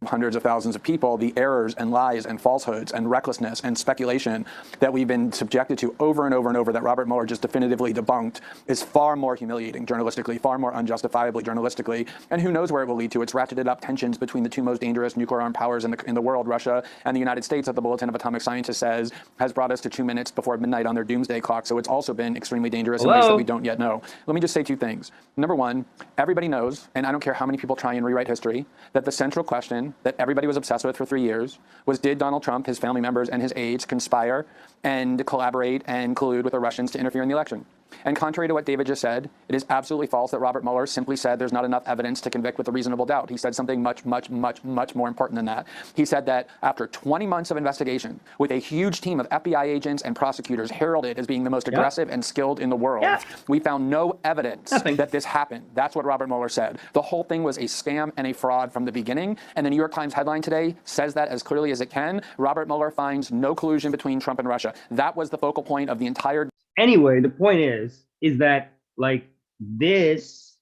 hundreds of thousands of people. The errors and lies and falsehoods and recklessness and speculation that we've been subjected to over and over and over that Robert Mueller just definitively debunked is far more humiliating journalistically, far more unjustifiably journalistically, and who knows where it will lead to. It's ratcheted up tensions between the two most dangerous nuclear armed powers in the world, Russia and the United States, that the Bulletin of Atomic Scientists says has brought us to 2 minutes before midnight on their doomsday clock. So it's also been extremely dangerous in ways that we don't yet know. Let me just say two things. Number one, everybody knows, and I don't care how many people try and rewrite history, that the central question that everybody was obsessed with for 3 years was, did Donald Trump, his family members, and his aides conspire and collaborate and collude with the Russians to interfere in the election? And contrary to what David just said, it is absolutely false that Robert Mueller simply said there's not enough evidence to convict with a reasonable doubt. He said something much, much, much, much more important than that. He said that after 20 months of investigation, with a huge team of FBI agents and prosecutors heralded as being the most aggressive and skilled in the world, we found no evidence that this happened. That's what Robert Mueller said. The whole thing was a scam and a fraud from the beginning. And the New York Times headline today says that as clearly as it can. Robert Mueller finds no collusion between Trump and Russia. That was the focal point of the entire... Anyway, the point is that like this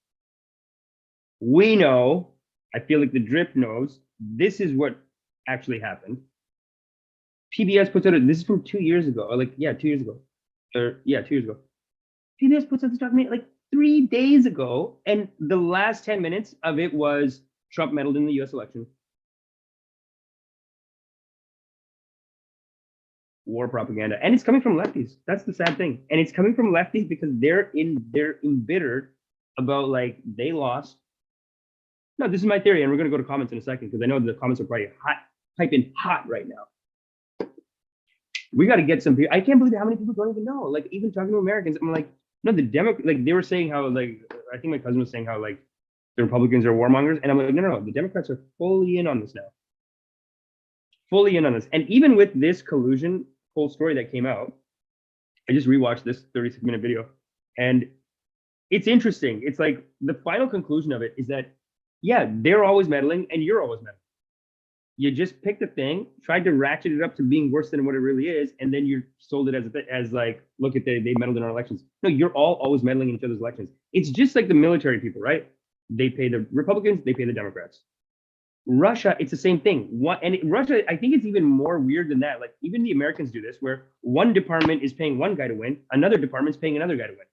We know, I feel like the drip knows, this is what actually happened. PBS puts out, this is from 2 years ago, or like, yeah, 2 years ago. Or yeah, 2 years ago. PBS puts out this documentary like 3 days ago, and the last 10 minutes of it was Trump meddled in the US election. War propaganda. And it's coming from lefties. That's the sad thing. And it's coming from lefties because they're embittered about like they lost. No, this is my theory, and we're gonna go to comments in a second because I know the comments are probably hot, piping hot right now. We got to get some people. I can't believe how many people don't even know. Like even talking to Americans, I'm like, no, the like they were saying how like I think my cousin was saying how like the Republicans are warmongers, and I'm like, no, the Democrats are fully in on this now. Fully in on this, and even with this collusion whole story that came out, I just rewatched this 36-minute video, and it's interesting. It's like the final conclusion of it is that yeah, they're always meddling, and you're always meddling. You just picked a thing, tried to ratchet it up to being worse than what it really is, and then you sold it as like, look at they meddled in our elections. No, you're all always meddling in each other's elections. It's just like the military people, right? They pay the Republicans, they pay the Democrats. Russia, it's the same thing. Russia, I think it's even more weird than that. Like even the Americans do this, where one department is paying one guy to win, another department's paying another guy to win.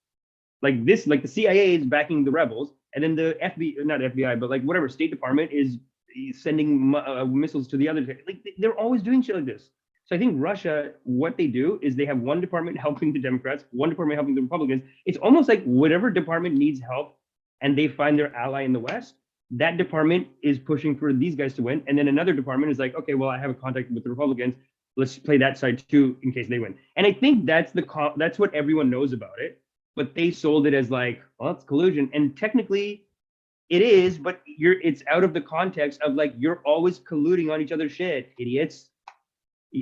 Like this, like the CIA is backing the rebels, and then the FBI, not FBI, but like whatever State Department is sending missiles to the other. Like they're always doing shit like this. So I think Russia, what they do is they have one department helping the Democrats, one department helping the Republicans. It's almost like whatever department needs help and they find their ally in the West, that department is pushing for these guys to win. And then another department is like, okay, well, I have a contact with the Republicans. Let's play that side too in case they win. And I think that's what everyone knows about it. But they sold it as like, well, it's collusion. And technically it is, but it's out of the context of like, you're always colluding on each other's shit, idiots.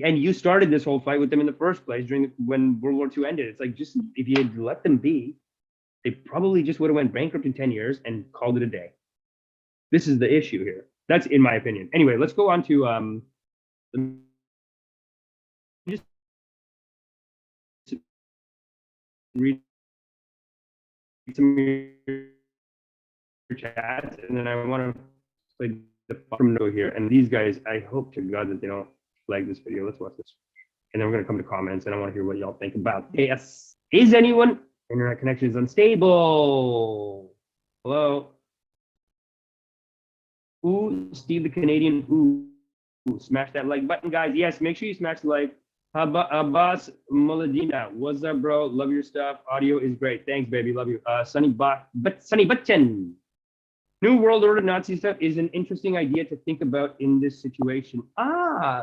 And you started this whole fight with them in the first place when World War II ended. It's like, just if you had let them be, they probably just would have went bankrupt in 10 years and called it a day. This is the issue here. That's in my opinion. Anyway, let's go on to just read some of your chats, and then I want to play the from note here. And these guys, I hope to God that they don't flag this video. Let's watch this, and then we're gonna come to comments, and I want to hear what y'all think about this. Is anyone internet connection is unstable? Hello. Ooh, Steve the Canadian. Ooh, smash that like button, guys. Yes, make sure you smash the like. Abbas Muladina, what's up, bro? Love your stuff. Audio is great. Thanks, baby. Love you. Sunny Button. New World Order Nazi stuff is an interesting idea to think about in this situation.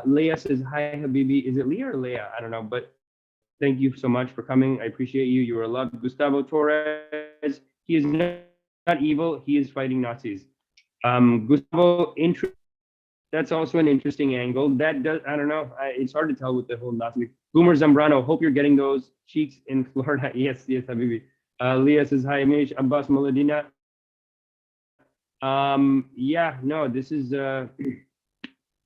Leah says, hi, Habibi. Is it Leah or Leah? I don't know, but thank you so much for coming. I appreciate you. You are loved. Gustavo Torres, he is not evil. He is fighting Nazis. Gustavo, that's also an interesting angle. That does, I don't know. It's hard to tell with the whole Nazi. Boomer Zambrano, hope you're getting those cheeks in Florida. Yes, Habibi. Leah says, hi, Amish. Abbas Muladina. Yeah, no, this is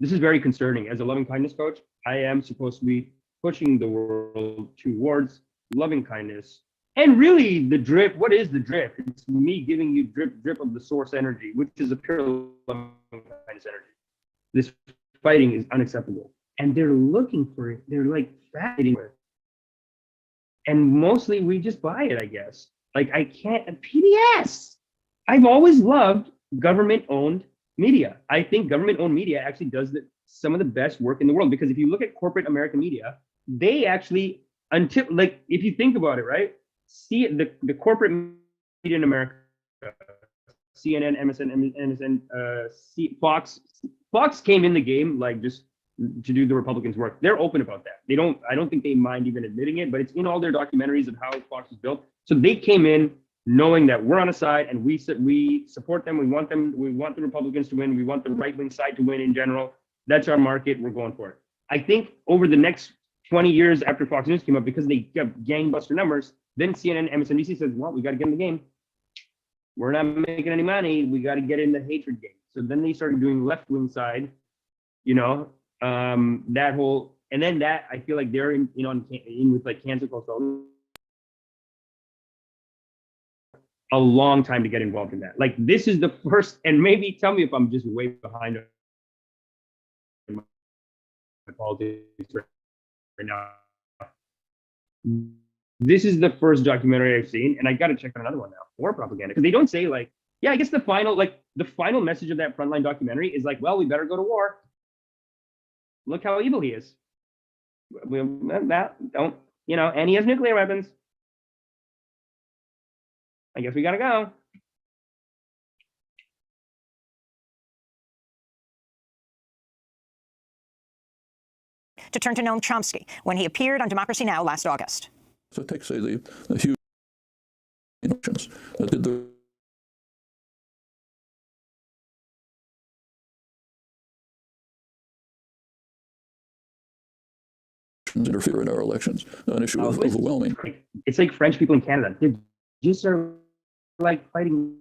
very concerning. As a loving kindness coach, I am supposed to be pushing the world towards loving kindness. And really the drip, what is the drip? It's me giving you drip of the source energy, which is a pure loving kindness energy. This fighting is unacceptable. And they're looking for it. They're like fighting for it. And mostly we just buy it, I guess. Like I can't, PBS. I've always loved government-owned media. I think government-owned media actually does some of the best work in the world, because if you look at corporate American media, they actually, until like, if you think about it, right? See the corporate media in America, CNN, MSN, Fox came in the game like just to do the Republicans' work. They're open about that. I don't think they mind even admitting it, but it's in all their documentaries of how Fox was built. So they came in knowing that we're on a side and we support them. We want the Republicans to win. We want the right-wing side to win in general. That's our market. We're going for it. I think over the next 20 years after Fox News came up, because they got gangbuster numbers, then CNN, MSNBC says, well, we got to get in the game. We're not making any money. We got to get in the hatred game. So then they started doing left-wing side, that whole, and then that, I feel like they're in with like cancel culture. a long time to get involved in that. Like, this is the first, and maybe tell me if I'm just way behind in my politics right now. This is the first documentary I've seen, and I got to check out another one now. War propaganda, because they don't say like, yeah, I guess the final message of that Frontline documentary is like, well, we better go to war. Look how evil he is. Don't, you know, and he has nuclear weapons. I guess we gotta go. To turn to Noam Chomsky when he appeared on Democracy Now! Last August. So take, say, the huge elections. Did the interfere in our elections? An issue of overwhelming. It's like French people in Canada. They just are like fighting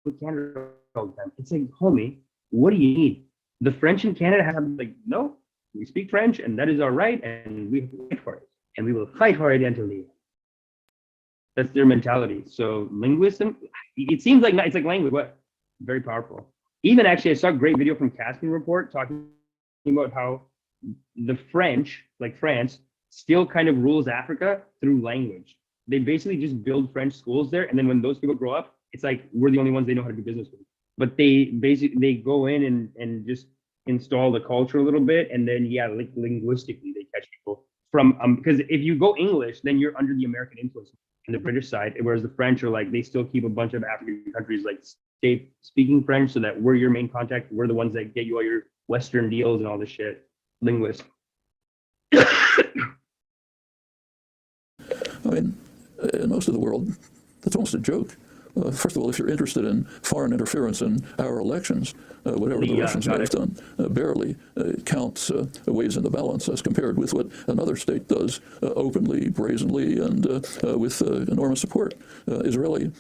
with Canada all the time. It's like, homie, what do you need? The French in Canada have like, no, we speak French and that is our right and we fight for it. And we will fight for it until the end. That's their mentality. So linguism, it seems like it's like language, but very powerful. Even actually, I saw a great video from Casting Report talking about how the French, like France, still kind of rules Africa through language. They basically just build French schools there, and then when those people grow up, it's like we're the only ones they know how to do business with. But they go in and just install the culture a little bit, and then yeah, like linguistically they catch people from because if you go English, then you're under the American influence on the British side, whereas the French are like they still keep a bunch of African countries like stay speaking French so that we're your main contact. We're the ones that get you all your Western deals and all this shit. Linguist. I mean, in most of the world, that's almost a joke. First of all, if you're interested in foreign interference in our elections, whatever the Russians may have done barely counts weighs in the balance as compared with what another state does openly, brazenly, and with enormous support. Israeli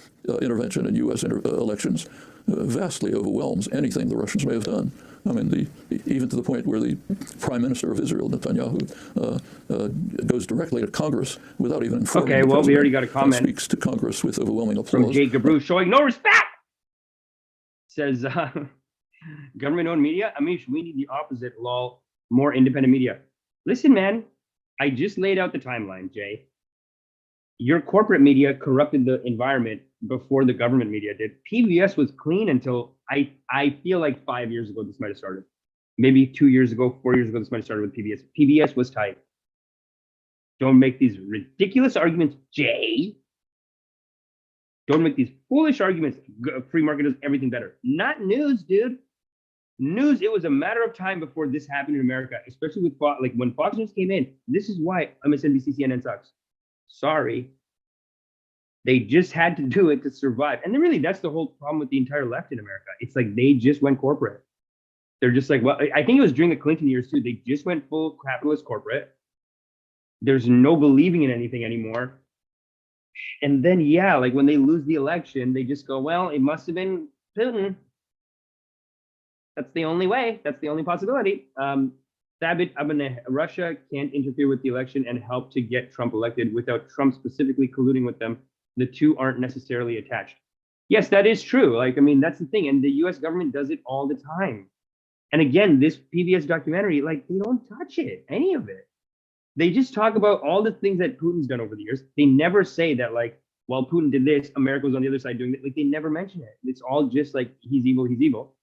intervention in U.S. elections vastly overwhelms anything the Russians may have done. I mean, even to the point where the Prime Minister of Israel, Netanyahu, goes directly to Congress without even informing the president. We already got a comment. Speaks to Congress with overwhelming applause. From Jake Gabru, showing no respect. Says, government-owned media? Amish, we need the opposite, lol. More independent media. Listen, man, I just laid out the timeline, Jay. Your corporate media corrupted the environment before the government media did. PBS was clean until I feel like 5 years ago this might have started. Maybe 2 years ago, 4 years ago this might have started with PBS. PBS was tight. Don't make these ridiculous arguments, Jay. Don't make these foolish arguments. Free market does everything better. Not news, dude. News, it was a matter of time before this happened in America, especially with Fox, like when Fox News came in. This is why MSNBC, CNN sucks. Sorry. They just had to do it to survive. And then really, that's the whole problem with the entire left in America. It's like they just went corporate. They're just like, well, I think it was during the Clinton years too. They just went full capitalist corporate. There's no believing in anything anymore. And then, yeah, like when they lose the election, they just go, well, it must have been Putin. That's the only way. That's the only possibility. Russia can't interfere with the election and help to get Trump elected without Trump specifically colluding with them. The two aren't necessarily attached. Yes, that is true. Like, I mean, that's the thing. And the US government does it all the time. And again, this PBS documentary, like, they don't touch it, any of it. They just talk about all the things that Putin's done over the years. They never say that, like, while Putin did this, America was on the other side doing it. Like, they never mention it. It's all just like, he's evil, he's evil.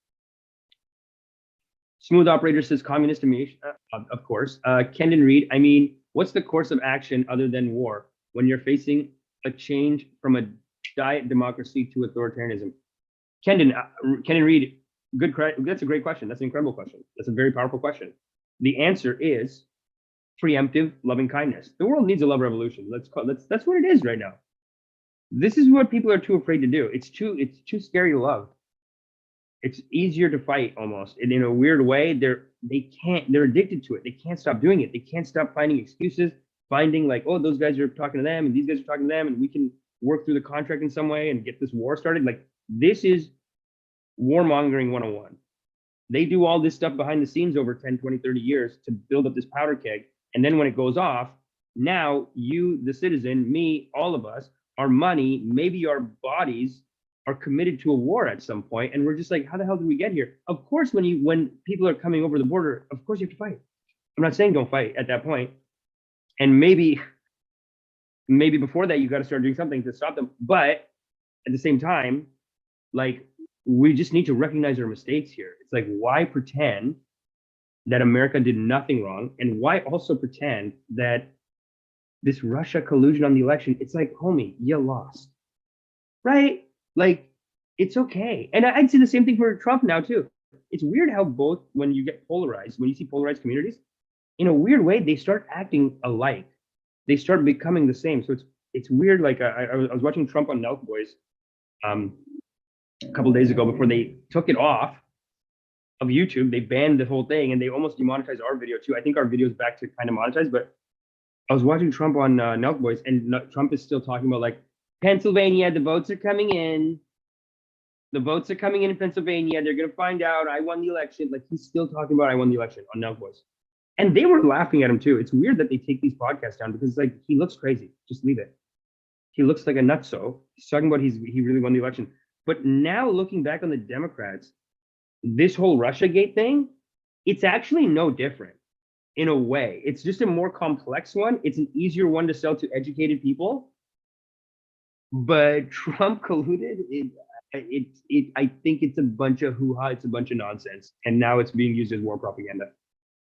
Smooth Operator says communist Amish, of course. Kendon Reed, I mean, what's the course of action other than war when you're facing a change from a diet democracy to authoritarianism? Kendon Reed, that's a great question. That's an incredible question. That's a very powerful question. The answer is preemptive loving kindness. The world needs a love revolution. That's what it is right now. This is what people are too afraid to do. It's too scary to love. It's easier to fight almost. And in a weird way, they're addicted to it. They can't stop doing it. They can't stop finding excuses, finding like, oh, those guys are talking to them and these guys are talking to them and we can work through the contract in some way and get this war started. Like, this is warmongering 101. They do all this stuff behind the scenes over 10, 20, 30 years to build up this powder keg. And then when it goes off, now you, the citizen, me, all of us, our money, maybe our bodies are committed to a war at some point, and we're just like, how the hell did we get here? Of course, when people are coming over the border, of course you have to fight. I'm not saying don't fight at that point, and maybe before that you got to start doing something to stop them. But at the same time, like, we just need to recognize our mistakes here. It's like, why pretend that America did nothing wrong, and why also pretend that this Russia collusion on the election? It's like, homie, you lost, right? Like, it's okay. And I'd say the same thing for Trump now too. It's weird how both, when you get polarized, when you see polarized communities, in a weird way, they start acting alike. They start becoming the same. So it's weird. Like, I was watching Trump on Nelk Boys a couple of days ago before they took it off of YouTube. They banned the whole thing, and they almost demonetized our video too. I think our video is back to kind of monetized, but I was watching Trump on Nelk Boys, and Trump is still talking about, like, Pennsylvania, the votes are coming in. The votes are coming in Pennsylvania. They're going to find out I won the election. Like, he's still talking about I won the election on Nelk Boys. And they were laughing at him too. It's weird that they take these podcasts down, because, like, he looks crazy. Just leave it. He looks like a nutso. He's talking about he really won the election. But now, looking back on the Democrats, this whole Russiagate thing, it's actually no different in a way. It's just a more complex one. It's an easier one to sell to educated people. But Trump colluded, I think it's a bunch of hoo-ha. It's a bunch of nonsense. And now it's being used as war propaganda.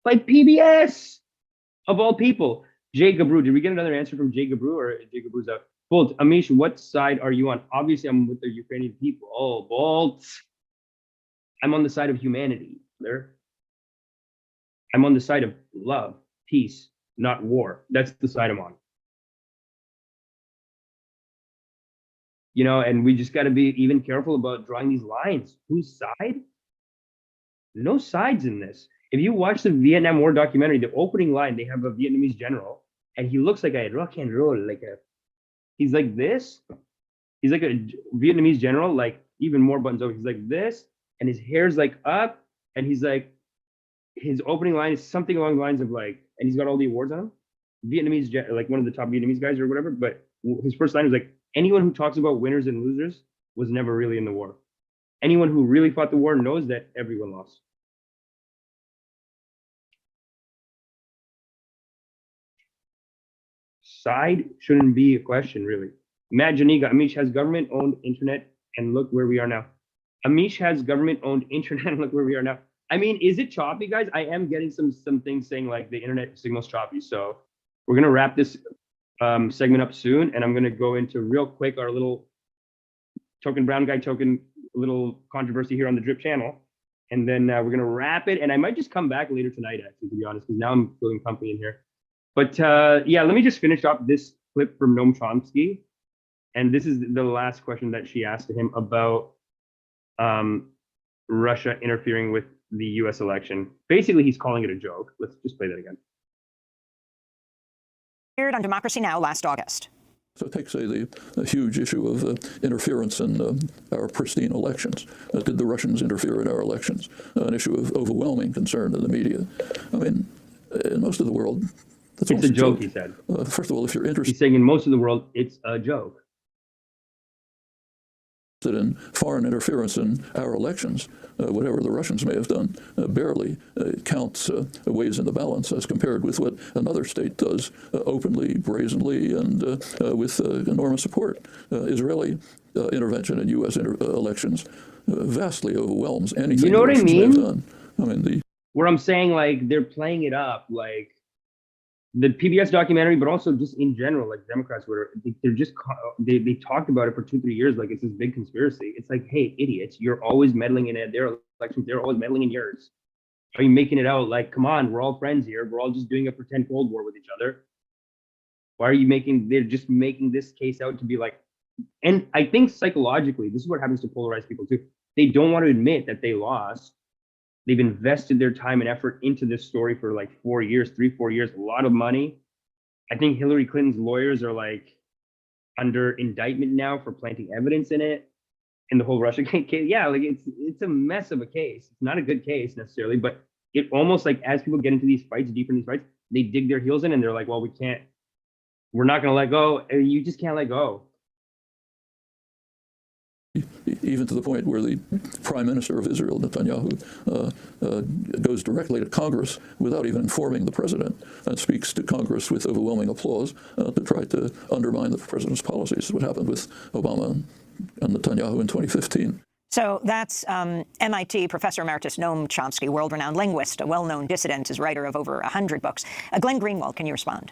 Like PBS, of all people. Jay Gabru, did we get another answer from Jay Gabru, or Jay Gabru's out? Bolt, Amish, what side are you on? Obviously, I'm with the Ukrainian people. Oh, Bolt. I'm on the side of humanity, there. I'm on the side of love, peace, not war. That's the side I'm on. You know, and we just got to be even careful about drawing these lines. Whose side? No sides in this. If you watch the Vietnam War documentary, the opening line, they have a Vietnamese general, and he looks like a rock and roll, he's like this. He's like a Vietnamese general, like even more buttons over. He's like this, and his hair's like up, and he's like, his opening line is something along the lines of like, and he's got all the awards on him. Vietnamese, like one of the top Vietnamese guys or whatever, but his first line was like, anyone who talks about winners and losers was never really in the war. Anyone who really fought the war knows that everyone lost. Side shouldn't be a question, really. Matt Janiga, Amish has government-owned internet, and look where we are now. Amish has government-owned internet, and look where we are now. I mean, is it choppy, guys? I am getting some things saying like the internet signal's choppy. So we're gonna wrap this segment up soon, and I'm gonna go into real quick our little token brown guy token little controversy here on the Drip channel, and then we're gonna wrap it. And I might just come back later tonight, actually, to be honest, because now I'm feeling comfy in here. But yeah, let me just finish up this clip from Noam Chomsky, and this is the last question that she asked to him about Russia interfering with the U.S. election. Basically, he's calling it a joke. Let's just play that again. Aired on Democracy Now! Last August. So take, say, the huge issue of interference in our pristine elections. Did the Russians interfere in our elections? An issue of overwhelming concern in the media. I mean, in most of the world, that's it's a joke, he said. First of all, if you're interested, he's saying in most of the world, it's a joke. In foreign interference in our elections, whatever the Russians may have done, barely counts weighs in the balance as compared with what another state does openly, brazenly, and with enormous support. Israeli intervention in U.S. elections vastly overwhelms anything you know the what Russians I mean? may have done. I mean, where I'm saying, like, they're playing it up, like the PBS documentary, but also just in general, like Democrats were, they're just, they talked about it for 2-3 years, like it's this big conspiracy. It's like, hey, idiots, you're always meddling in their elections, they're always meddling in yours. Are you making it out like, come on, we're all friends here, we're all just doing a pretend Cold War with each other? Why are you they're just making this case out to be like, and I think psychologically, this is what happens to polarized people too. They don't want to admit that they lost. They've invested their time and effort into this story for like 4 years, 3-4 years, a lot of money. I think Hillary Clinton's lawyers are like under indictment now for planting evidence in it, in the whole Russia case. Yeah, like it's a mess of a case. It's not a good case necessarily, but it almost like as people get into these fights, deeper in these fights, they dig their heels in and they're like, well, we're not gonna let go. And you just can't let go. even to the point where the Prime Minister of Israel, Netanyahu, goes directly to Congress without even informing the president and speaks to Congress with overwhelming applause to try to undermine the president's policies. What happened with Obama and Netanyahu in 2015. So that's MIT Professor Emeritus Noam Chomsky, world-renowned linguist, a well-known dissident, is writer of over 100 books. Glenn Greenwald, can you respond?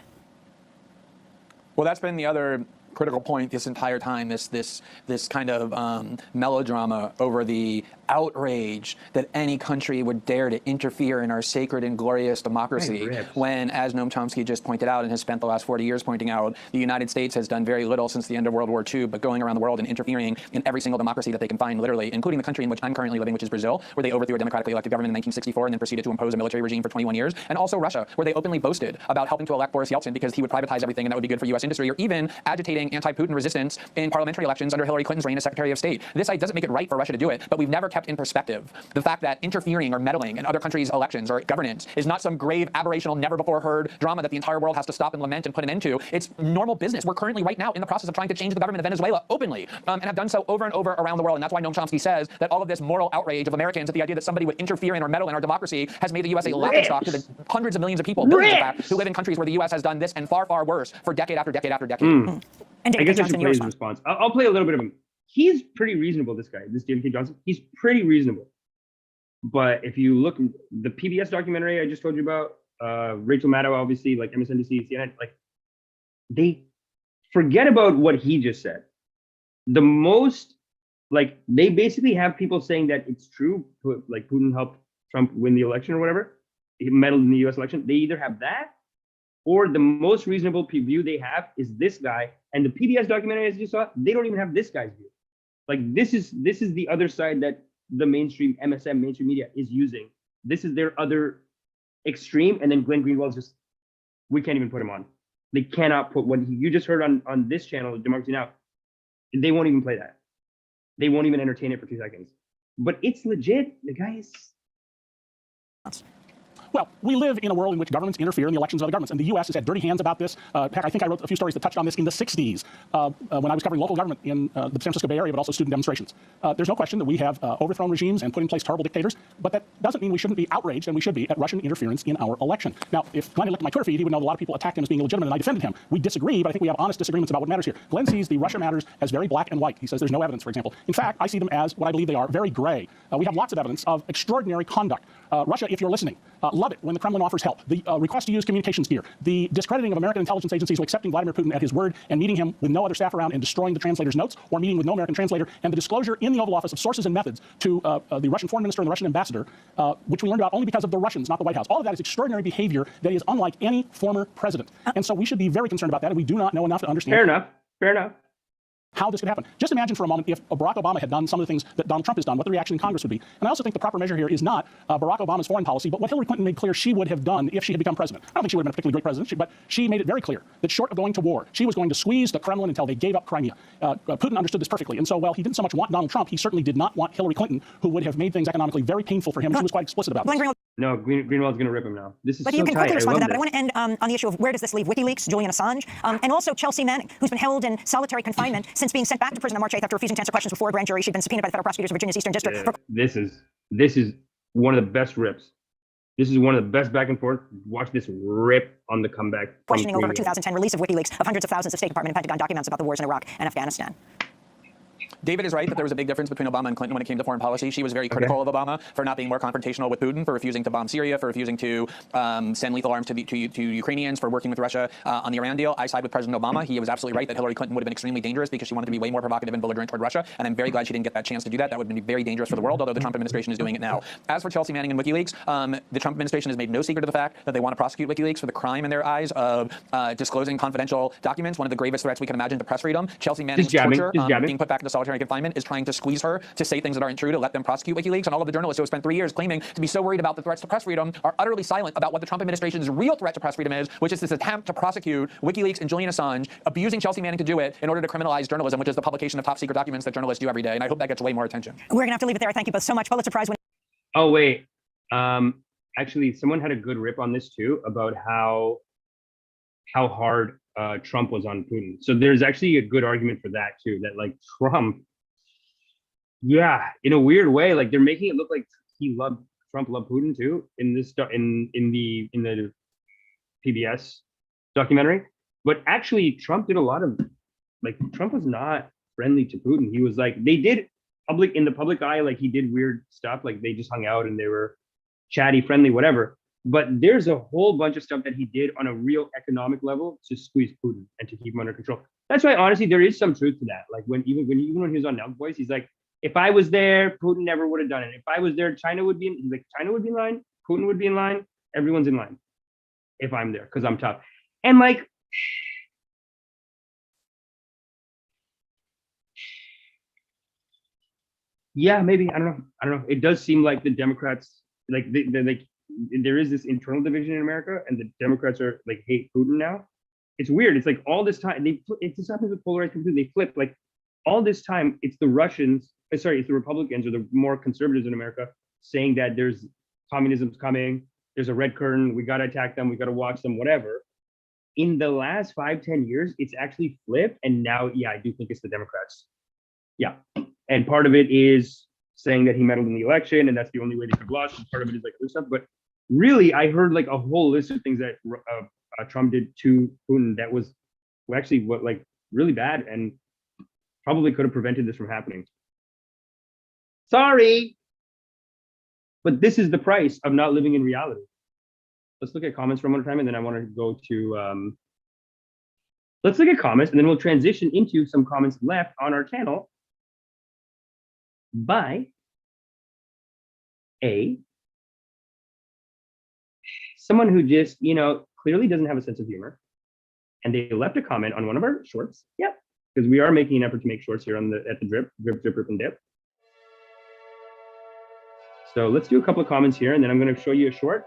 Well, that's been the other critical point this entire time, this kind of melodrama over the outrage that any country would dare to interfere in our sacred and glorious democracy, when, as Noam Chomsky just pointed out and has spent the last 40 years pointing out, the United States has done very little since the end of World War II, but going around the world and interfering in every single democracy that they can find, literally, including the country in which I'm currently living, which is Brazil, where they overthrew a democratically elected government in 1964 and then proceeded to impose a military regime for 21 years, and also Russia, where they openly boasted about helping to elect Boris Yeltsin because he would privatize everything and that would be good for U.S. industry, or even agitating anti-Putin resistance in parliamentary elections under Hillary Clinton's reign as Secretary of State. This doesn't make it right for Russia to do it, but we've never kept in perspective the fact that interfering or meddling in other countries' elections or governance is not some grave, aberrational, never-before-heard drama that the entire world has to stop and lament and put an end to. It's normal business. We're currently right now in the process of trying to change the government of Venezuela openly, and have done so over and over around the world. And that's why Noam Chomsky says that all of this moral outrage of Americans at the idea that somebody would interfere in or meddle in our democracy has made the U.S. a laughingstock to the hundreds of millions of people, billions in fact, who live in countries where the U.S. has done this and far, far worse for decade after decade after decade. And I guess I should Johnson, play his response. I'll play a little bit of him. He's pretty reasonable, this guy, this David K. Johnson. He's pretty reasonable. But if you look, the PBS documentary I just told you about, Rachel Maddow, obviously, like MSNBC, CNN, like, they forget about what he just said. The most, like, they basically have people saying that it's true, like Putin helped Trump win the election or whatever, he meddled in the US election. They either have that, or the most reasonable view they have is this guy. And the PBS documentary, as you saw, they don't even have this guy's view. Like, this is the other side that the mainstream MSM, mainstream media, is using. This is their other extreme. And then Glenn Greenwald's just, we can't even put him on. They cannot put what you just heard on this channel, Democracy Now! They won't even play that. They won't even entertain it for 2 seconds. But it's legit. The guy is... Well, we live in a world in which governments interfere in the elections of other governments, and the U.S. has had dirty hands about this. Heck, I think I wrote a few stories that touched on this in the 60s when I was covering local government in the San Francisco Bay Area, but also student demonstrations. There's no question that we have overthrown regimes and put in place terrible dictators, but that doesn't mean we shouldn't be outraged, and we should be, at Russian interference in our election. Now, if Glenn had looked at my Twitter feed, he would know that a lot of people attacked him as being illegitimate, and I defended him. We disagree, but I think we have honest disagreements about what matters here. Glenn sees the Russia matters as very black and white. He says there's no evidence, for example. In fact, I see them as what I believe they are, very gray. We have lots of evidence of extraordinary conduct. Russia, if you're listening, love it when the Kremlin offers help. The request to use communications gear, the discrediting of American intelligence agencies who accepting Vladimir Putin at his word and meeting him with no other staff around and destroying the translator's notes, or meeting with no American translator, and the disclosure in the Oval Office of sources and methods to the Russian foreign minister and the Russian ambassador, which we learned about only because of the Russians, not the White House. All of that is extraordinary behavior that is unlike any former president. And so we should be very concerned about that, and we do not know enough to understand. Fair enough. How this could happen. Just imagine for a moment if Barack Obama had done some of the things that Donald Trump has done, what the reaction in Congress would be. And I also think the proper measure here is not Barack Obama's foreign policy, but what Hillary Clinton made clear she would have done if she had become president. I don't think she would have been a particularly great president, but she made it very clear that short of going to war, she was going to squeeze the Kremlin until they gave up Crimea. Putin understood this perfectly. And so while he didn't so much want Donald Trump, he certainly did not want Hillary Clinton, who would have made things economically very painful for him. She was quite explicit about this. No, Greenwald's going to rip him now. This is But so you can tight. quickly respond to that. This. But I want to end on the issue of where does this leave WikiLeaks, Julian Assange, and also Chelsea Manning, who's been held in solitary confinement since being sent back to prison on March 8th after refusing to answer questions before a grand jury. She'd been subpoenaed by the federal prosecutors of Virginia's Eastern District. This is one of the best rips. This is one of the best back and forth. Watch this rip on the comeback. Questioning over her 2010 release of WikiLeaks of hundreds of thousands of State Department and Pentagon documents about the wars in Iraq and Afghanistan. David is right that there was a big difference between Obama and Clinton when it came to foreign policy. She was very critical of Obama for not being more confrontational with Putin, for refusing to bomb Syria, for refusing to send lethal arms to Ukrainians, for working with Russia on the Iran deal. I side with President Obama. He was absolutely right that Hillary Clinton would have been extremely dangerous because she wanted to be way more provocative and belligerent toward Russia, and I'm very glad she didn't get that chance to do that. That would have been very dangerous for the world, although the Trump administration is doing it now. As for Chelsea Manning and WikiLeaks, the Trump administration has made no secret of the fact that they want to prosecute WikiLeaks for the crime in their eyes of disclosing confidential documents, one of the gravest threats we can imagine to press freedom. Chelsea Manning's torture, being put back into solitary confinement, is trying to squeeze her to say things that aren't true, to let them prosecute WikiLeaks, and all of the journalists who have spent 3 years claiming to be so worried about the threats to press freedom are utterly silent about what the Trump administration's real threat to press freedom is, which is this attempt to prosecute WikiLeaks and Julian Assange, abusing Chelsea Manning to do it in order to criminalize journalism, which is the publication of top secret documents that journalists do every day, and I hope that gets way more attention. We're going to have to leave it there. Thank you both so much. Pulitzer Prize winner. Oh, wait. Actually, someone had a good rip on this too about how hard Trump was on Putin. So there's actually a good argument for that too, that like Trump, Yeah, in a weird way, like they're making it look like Trump loved Putin too in this in the PBS documentary. But actually, Trump did a lot of Trump was not friendly to Putin. He was like they did in the public eye, like he did weird stuff, like they just hung out and they were chatty, friendly, whatever. But there's a whole bunch of stuff that he did on a real economic level to squeeze Putin and to keep him under control. That's why, honestly, there is some truth to that. Like when even when he was on Nelk Boys, he's like, if I was there, Putin never would have done it. If I was there, China would be in. He's like, China would be in line, Putin would be in line, everyone's in line if I'm there because I'm tough. And like, yeah, maybe I don't know. It does seem like the Democrats like there is this internal division in America, and the Democrats are like hate Putin now. It's weird. It's like all this time it just happens with polarized people. They flip like all this time. It's the Russians. Sorry, it's the Republicans or the more conservatives in America saying that there's communism's coming. There's a red curtain. We got to attack them. We got to watch them. Whatever. In the last 5-10 years, it's actually flipped, and now, yeah, I do think it's the Democrats. Yeah, and part of it is saying that he meddled in the election, and that's the only way they could lost. And part of it is like other stuff, but really, I heard like a whole list of things that Trump did to Putin that was actually like really bad, and probably could have prevented this from happening. Sorry, but this is the price of not living in reality. Let's look at comments for one time, and then I want to go to let's look at comments, and then we'll transition into some comments left on our channel by someone who just, clearly doesn't have a sense of humor, and they left a comment on one of our shorts. Yep, because we are making an effort to make shorts here at the drip, and dip. So let's do a couple of comments here, and then I'm going to show you a short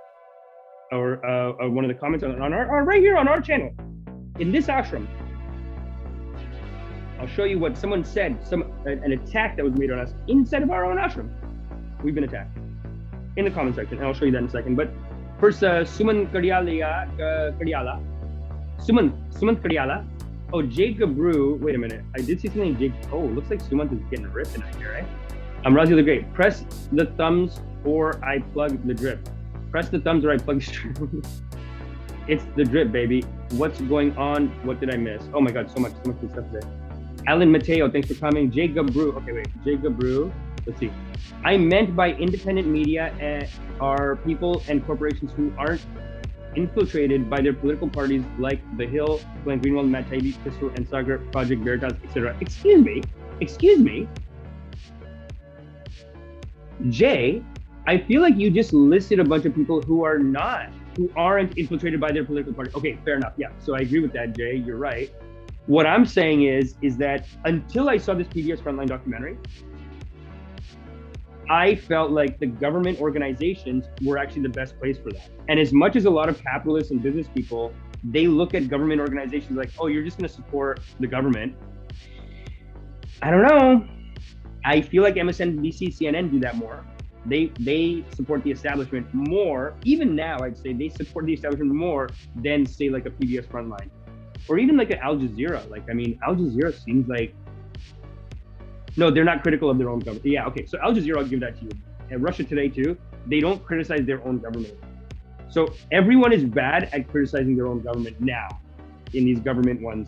or one of the comments on our right here on our channel in this ashram. I'll show you what someone said, an attack that was made on us inside of our own ashram. We've been attacked in the comment section, and I'll show you that in a second. But first, Suman Kadiala. Oh, Jacob Brew. Wait a minute. I did see something. Looks like Sumant is getting ripped tonight here, right? I'm Razi the Great. Press the thumbs or I plug the drip. Press the thumbs or I plug the drip. It's the drip, baby. What's going on? What did I miss? Oh my God, so much good stuff today. Alan Mateo, thanks for coming. Jacob Brew. Okay, wait. Jacob Brew. Let's see. I meant by independent media are people and corporations who aren't infiltrated by their political parties like The Hill, Glenn Greenwald, Matt Taibbi, Pistol, and Sagar, Project Veritas, etc. Excuse me. Jay, I feel like you just listed a bunch of people who aren't infiltrated by their political party. Okay, fair enough. Yeah, so I agree with that, Jay. You're right. What I'm saying is that until I saw this PBS Frontline documentary, I felt like the government organizations were actually the best place for that. And as much as a lot of capitalists and business people, they look at government organizations like, oh, you're just going to support the government. I don't know. I feel like MSNBC, CNN do that more. They support the establishment more. Even now, I'd say they support the establishment more than, say, like a PBS Frontline. Or even like an Al Jazeera. Like, I mean, Al Jazeera seems like, no, they're not critical of their own government. Yeah, okay, so Al Jazeera, I'll give that to you. And Russia Today too, they don't criticize their own government. So everyone is bad at criticizing their own government now in these government ones.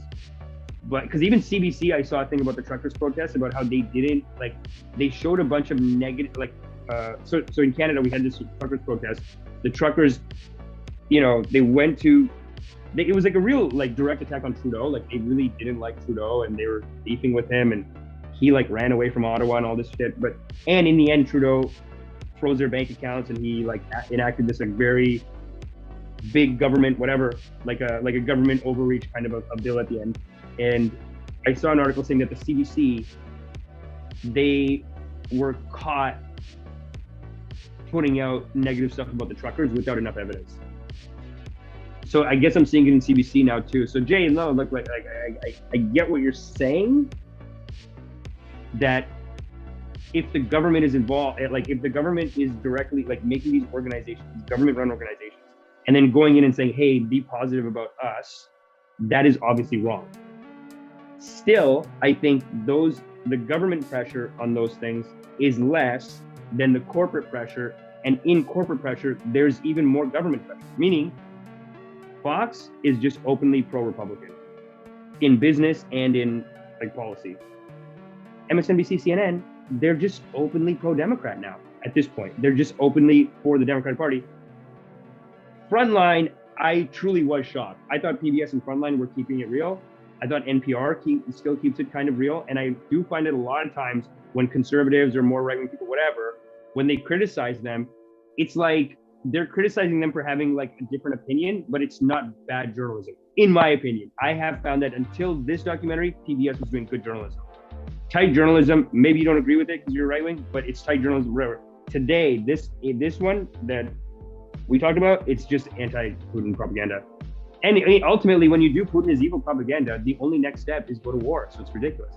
But because even CBC, I saw a thing about the truckers protest about how they didn't, like, they showed a bunch of negative, like, so in Canada, we had this truckers protest. The truckers, they went to, it was like a real, like, direct attack on Trudeau. Like, they really didn't like Trudeau and they were beefing with him, and he like ran away from Ottawa and all this shit. And in the end, Trudeau froze their bank accounts, and he like enacted this like very big government, whatever, like a government overreach kind of a bill at the end. And I saw an article saying that the CBC, they were caught putting out negative stuff about the truckers without enough evidence. So I guess I'm seeing it in CBC now too. So Jay, no, look, like I get what you're saying, that if the government is involved, like if the government is directly like making these organizations, these government-run organizations, and then going in and saying, hey, be positive about us, that is obviously wrong. Still, I think those the government pressure on those things is less than the corporate pressure. And in corporate pressure, there's even more government pressure. Meaning, Fox is just openly pro-Republican in business and in like policy. MSNBC, CNN, they're just openly pro-Democrat now at this point. They're just openly for the Democratic Party. Frontline, I truly was shocked. I thought PBS and Frontline were keeping it real. I thought NPR still keeps it kind of real. And I do find it a lot of times when conservatives or more right-wing people, whatever, when they criticize them, it's like they're criticizing them for having like a different opinion, but it's not bad journalism, in my opinion. I have found that until this documentary, PBS was doing good journalism. Tight journalism, maybe you don't agree with it because you're right-wing, but it's tight journalism, whatever. Today, this one that we talked about, it's just anti-Putin propaganda. And ultimately, when you do Putin is evil propaganda, the only next step is go to war. So it's ridiculous.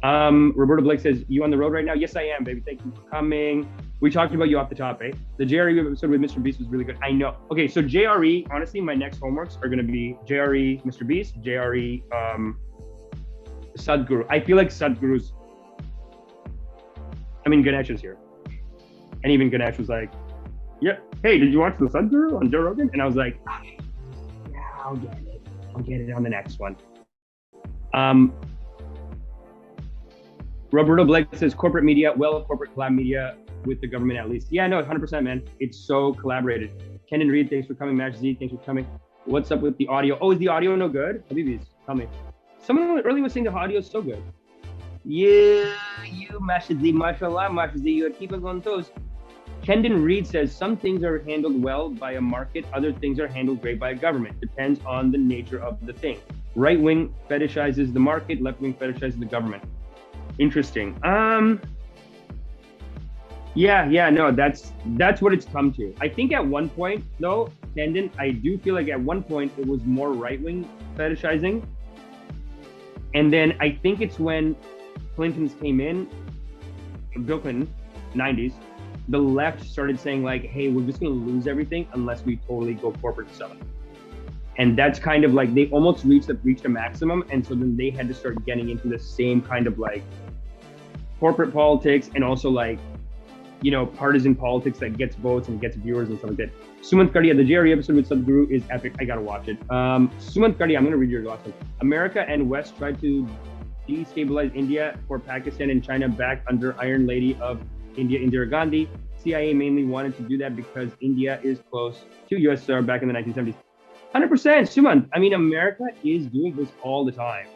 Roberta Blake says, you on the road right now? Yes, I am, baby. Thank you for coming. We talked about you off the top, eh? The JRE episode with Mr. Beast was really good. I know. Okay, so JRE, honestly, my next homeworks are going to be JRE, Mr. Beast, JRE, Sadhguru. I feel like Sadhguru's, Ganesh is here. And even Ganesh was like, yeah, hey, did you watch the Sadhguru on Joe Rogan? And I was like, okay, yeah, I'll get it. I'll get it on the next one. Roberto Blake says corporate media, corporate collab media with the government at least. Yeah, no, 100%, man. It's so collaborated. Kendon Reed, thanks for coming. Mash Z, thanks for coming. What's up with the audio? Oh, is the audio no good? Habibis, tell me. Someone earlier was saying the audio is so good. Yeah, you Mash Z, mashallah, Mash Z, you keep us on toes. Kendon Reed says some things are handled well by a market, other things are handled great by a government. Depends on the nature of the thing. Right wing fetishizes the market, left wing fetishizes the government. Interesting. Yeah, no, that's what it's come to. I think at one point though, Kendon, I do feel like at one point it was more right wing fetishizing. And then I think it's when Clintons came in, Bill Clinton, 90s, the left started saying like, hey, we're just going to lose everything unless we totally go corporate selling. And that's kind of like, they almost reached a maximum. And so then they had to start getting into the same kind of like corporate politics and also like, partisan politics that gets votes and gets viewers and stuff like that. Sumant Kadia, the JRE episode with Sadhguru is epic. I got to watch it. Sumant Kadia, I'm going to read your last one. America and West tried to destabilize India for Pakistan and China back under Iron Lady of India, Indira Gandhi. CIA mainly wanted to do that because India is close to USSR back in the 1970s. 100%, Sumant. America is doing this all the time.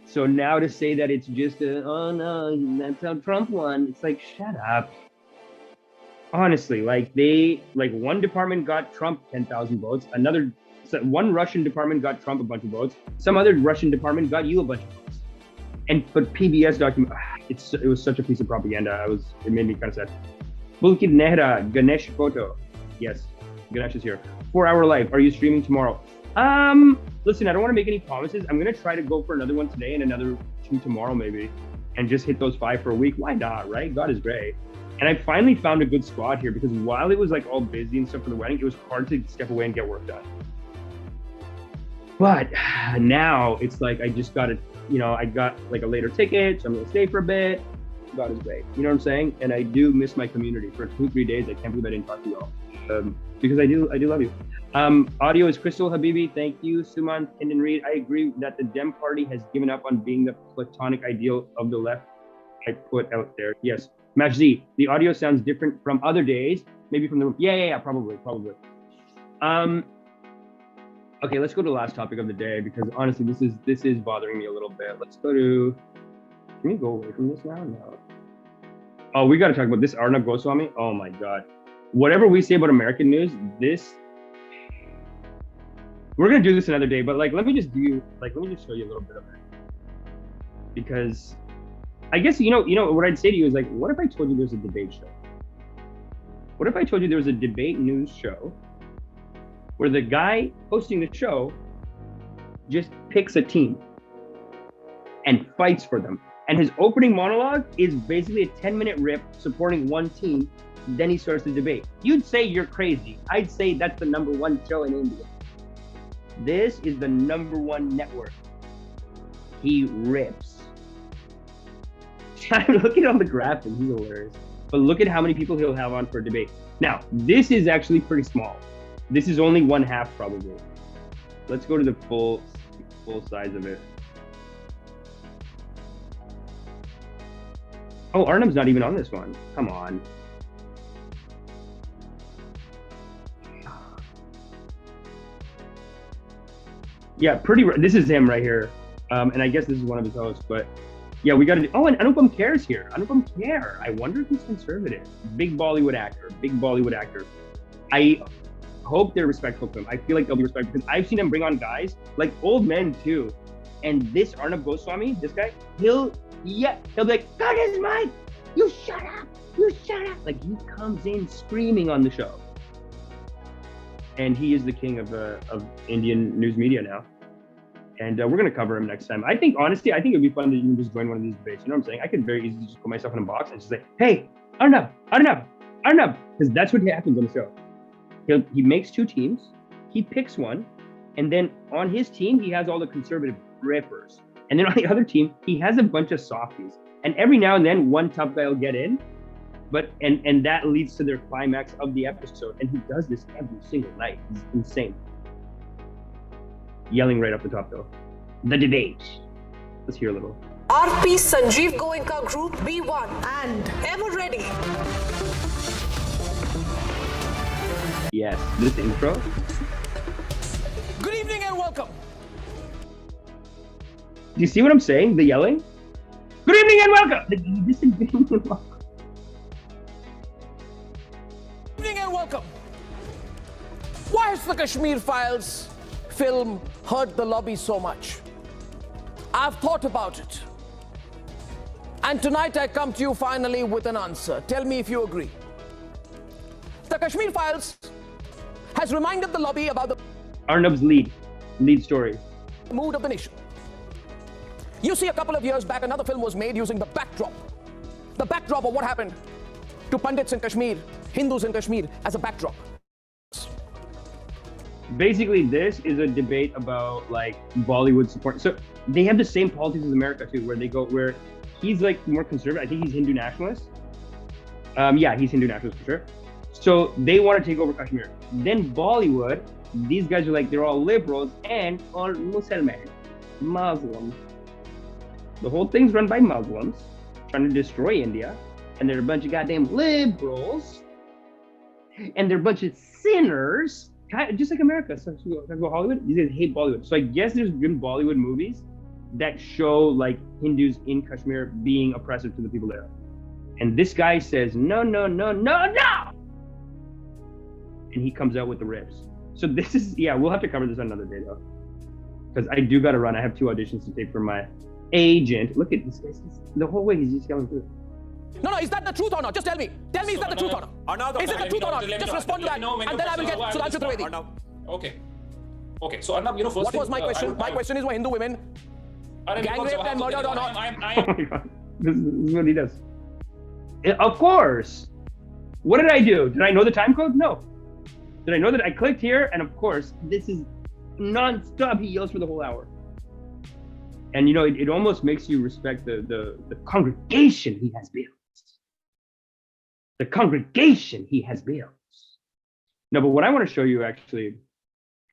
So now to say that it's just oh no, that's how Trump won. It's like, shut up. Honestly, one department got Trump 10,000 votes. One Russian department got Trump a bunch of votes. Some other Russian department got you a bunch of votes. But PBS document, it was such a piece of propaganda. It made me kind of sad. Pulkit Nehra, Ganesh photo. Yes, Ganesh is here. 4-hour live. Are you streaming tomorrow? Listen, I don't want to make any promises. I'm going to try to go for another one today and another 2 tomorrow maybe, and just hit those 5 for a week. Why not, right? God is great. And I finally found a good spot here because while it was like all busy and stuff for the wedding, it was hard to step away and get work done. But now it's like, I just got to, I got like a later ticket, so I'm going to stay for a bit. God is great. You know what I'm saying? And I do miss my community for 2-3 days. I can't believe I didn't talk to you all because I do love you. Audio is Crystal Habibi. Thank you, Suman Kendon Reed. I agree that the Dem Party has given up on being the platonic ideal of the left I put out there. Yes. Match Z, the audio sounds different from other days. Maybe from the yeah, probably. Okay, let's go to the last topic of the day because honestly, this is bothering me a little bit. Let's go to. Can we go away from this now? No. Oh, we got to talk about this Arnab Goswami. Oh my God. Whatever we say about American news, we're gonna do this another day. But let me just show you a little bit of it because I guess you know what I'd say to you is like, what if I told you there's a debate show? What if I told you there was a debate news show where the guy hosting the show just picks a team and fights for them. And his opening monologue is basically a 10-minute rip supporting one team. Then he starts the debate. You'd say you're crazy. I'd say that's the #1 show in India. This is the #1 network. He rips. Look at all the graphics. He's hilarious. But look at how many people he'll have on for a debate. Now, this is actually pretty small. This is only 1/2 probably. Let's go to the full size of it. Oh, Arnab's not even on this one. Come on. Yeah, this is him right here. And I guess this is one of his hosts, but yeah, we got to do, oh, and Anupam Kher's here. Anupam Kher. I wonder if he's conservative. Big Bollywood actor. I hope they're respectful to him. I feel like they'll be respectful because I've seen him bring on guys, like old men too. And this Arnab Goswami, this guy, he'll be like, cut his mic! You shut up! Like he comes in screaming on the show. And he is the king of Indian news media now. And we're going to cover him next time. Honestly, I think it'd be fun to even just join one of these debates. You know what I'm saying? I could very easily just put myself in a box and just say, hey, Arnab. Because that's what happens on the show. He makes 2 teams, he picks one, and then on his team, he has all the conservative rippers. And then on the other team, he has a bunch of softies. And every now and then, one tough guy will get in, and that leads to their climax of the episode. And he does this every single night. He's insane. Yelling right up the top though. The debate. Let's hear a little. RP Sanjeev Goenka Group B1 and ever ready. Yes, this intro. Good evening and welcome. Do you see what I'm saying? The yelling? Good evening and welcome. This is good evening and welcome. Good evening and welcome. Why has the Kashmir Files film hurt the lobby so much? I've thought about it. And tonight I come to you finally with an answer. Tell me if you agree. The Kashmir Files has reminded the lobby about the Arnab's lead story. mood of the nation. You see, a couple of years back, another film was made using the backdrop of what happened to Pandits in Kashmir, Hindus in Kashmir, as a backdrop. Basically, this is a debate about like Bollywood support. So they have the same politics as America too, where he's like more conservative. I think he's Hindu nationalist. Yeah, he's Hindu nationalist for sure. So they want to take over Kashmir. Then Bollywood, these guys are like, they're all liberals and all Muslims. The whole thing's run by Muslims trying to destroy India. And they're a bunch of goddamn liberals. And they're a bunch of sinners. Just like America. So about Hollywood, these guys hate Bollywood. So I guess there's been Bollywood movies that show like Hindus in Kashmir being oppressive to the people there. And this guy says, no. And he comes out with the rips. So this is, yeah, we'll have to cover this on another day though. Because I do got to run. I have 2 auditions to take for my agent. Look at this guy. The whole way he's just yelling through. No, is that the truth or not? Just tell me. Tell me, is that the truth or not? Is it the truth or not? Just respond to that. And then I will get Sudhanshu Trivedi. Okay. So Arnab, first what was my question? My question is, were Hindu women gang raped and murdered or not? Oh my God. This is what he does. Of course. What did I do? Did I know the time code? No. Did I know that I clicked here? And of course, this is non-stop. He yells for the whole hour. And you know, it almost makes you respect the congregation he has built. The congregation he has built. No, but what I want to show you actually,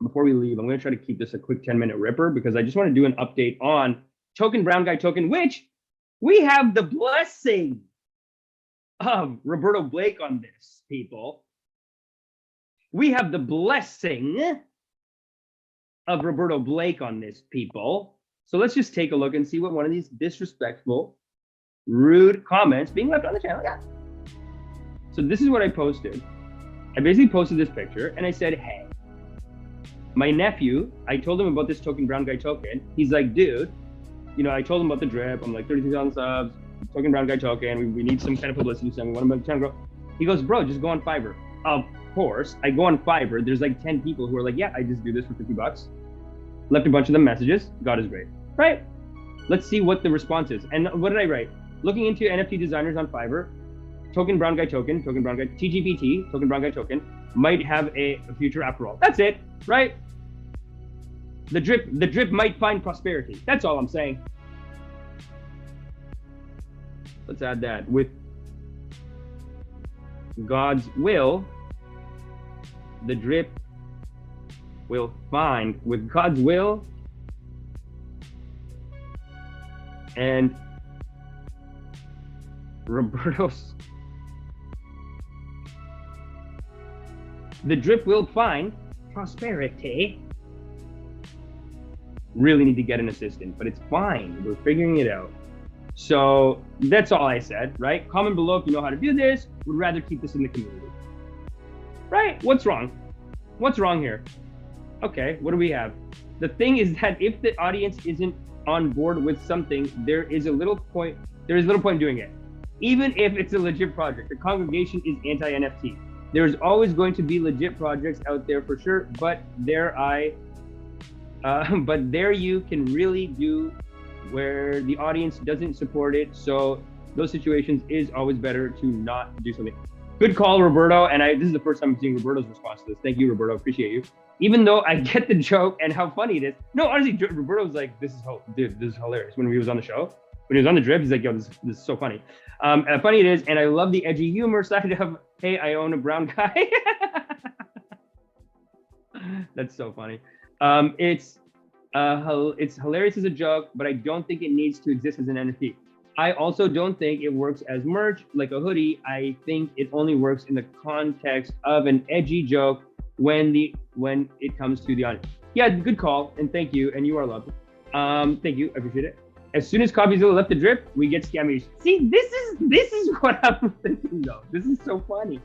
before we leave, I'm going to try to keep this a quick 10-minute ripper because I just want to do an update on Token Brown Guy Token, which we have the blessing of Roberto Blake on this, people. We have the blessing of Roberto Blake on this, people. So let's just take a look and see what one of these disrespectful, rude comments being left on the channel got. So this is what I posted. I basically posted this picture and I said, hey, my nephew, I told him about this Token Brown Guy Token. He's like, dude, you know, I told him about the drip. I'm like 33,000 subs, Token Brown Guy Token. We need some kind of publicity. So we want to make the channel grow. He goes, bro, just go on Fiverr. Of course, I go on Fiverr. There's like 10 people who are like, yeah, I just do this for 50 bucks. Left a bunch of them messages. God is great, right? Let's see what the response is. And what did I write? Looking into NFT designers on Fiverr, Token Brown Guy Token, Token Brown Guy, TGPT, Token Brown Guy Token, might have a future after all. That's it, right? The drip might find prosperity. That's all I'm saying. Let's add that. With God's will, the drip will find. With God's will and Roberto's, the drip will find prosperity. Really need to get an assistant, but it's fine. We're figuring it out. So that's all I said, right? Comment below if you know how to do this. Would rather keep this in the community. Right? What's wrong? What's wrong here? Okay, what do we have? The thing is that if the audience isn't on board with something, there is little point in doing it. Even if it's a legit project, the congregation is anti-NFT. There's always going to be legit projects out there for sure, but there you can really do where the audience doesn't support it. So those situations is always better to not do something. Good call, Roberto. And this is the first time I'm seeing Roberto's response to this. Thank you, Roberto. Appreciate you. Even though I get the joke and how funny it is. No, honestly, Roberto was like, this is hilarious. When he was on the show, when he was on the drip, he's like, yo, this is so funny. Funny it is. And I love the edgy humor side of, hey, I own a brown guy. That's so funny. It's hilarious as a joke, but I don't think it needs to exist as an NFT. I also don't think it works as merch, like a hoodie. I think it only works in the context of an edgy joke when it comes to the audience. Yeah, good call, and thank you, and you are loved. Thank you, I appreciate it. As soon as Coffeezilla left the drip, we get Amish. See, this is what I'm thinking though. This is so funny.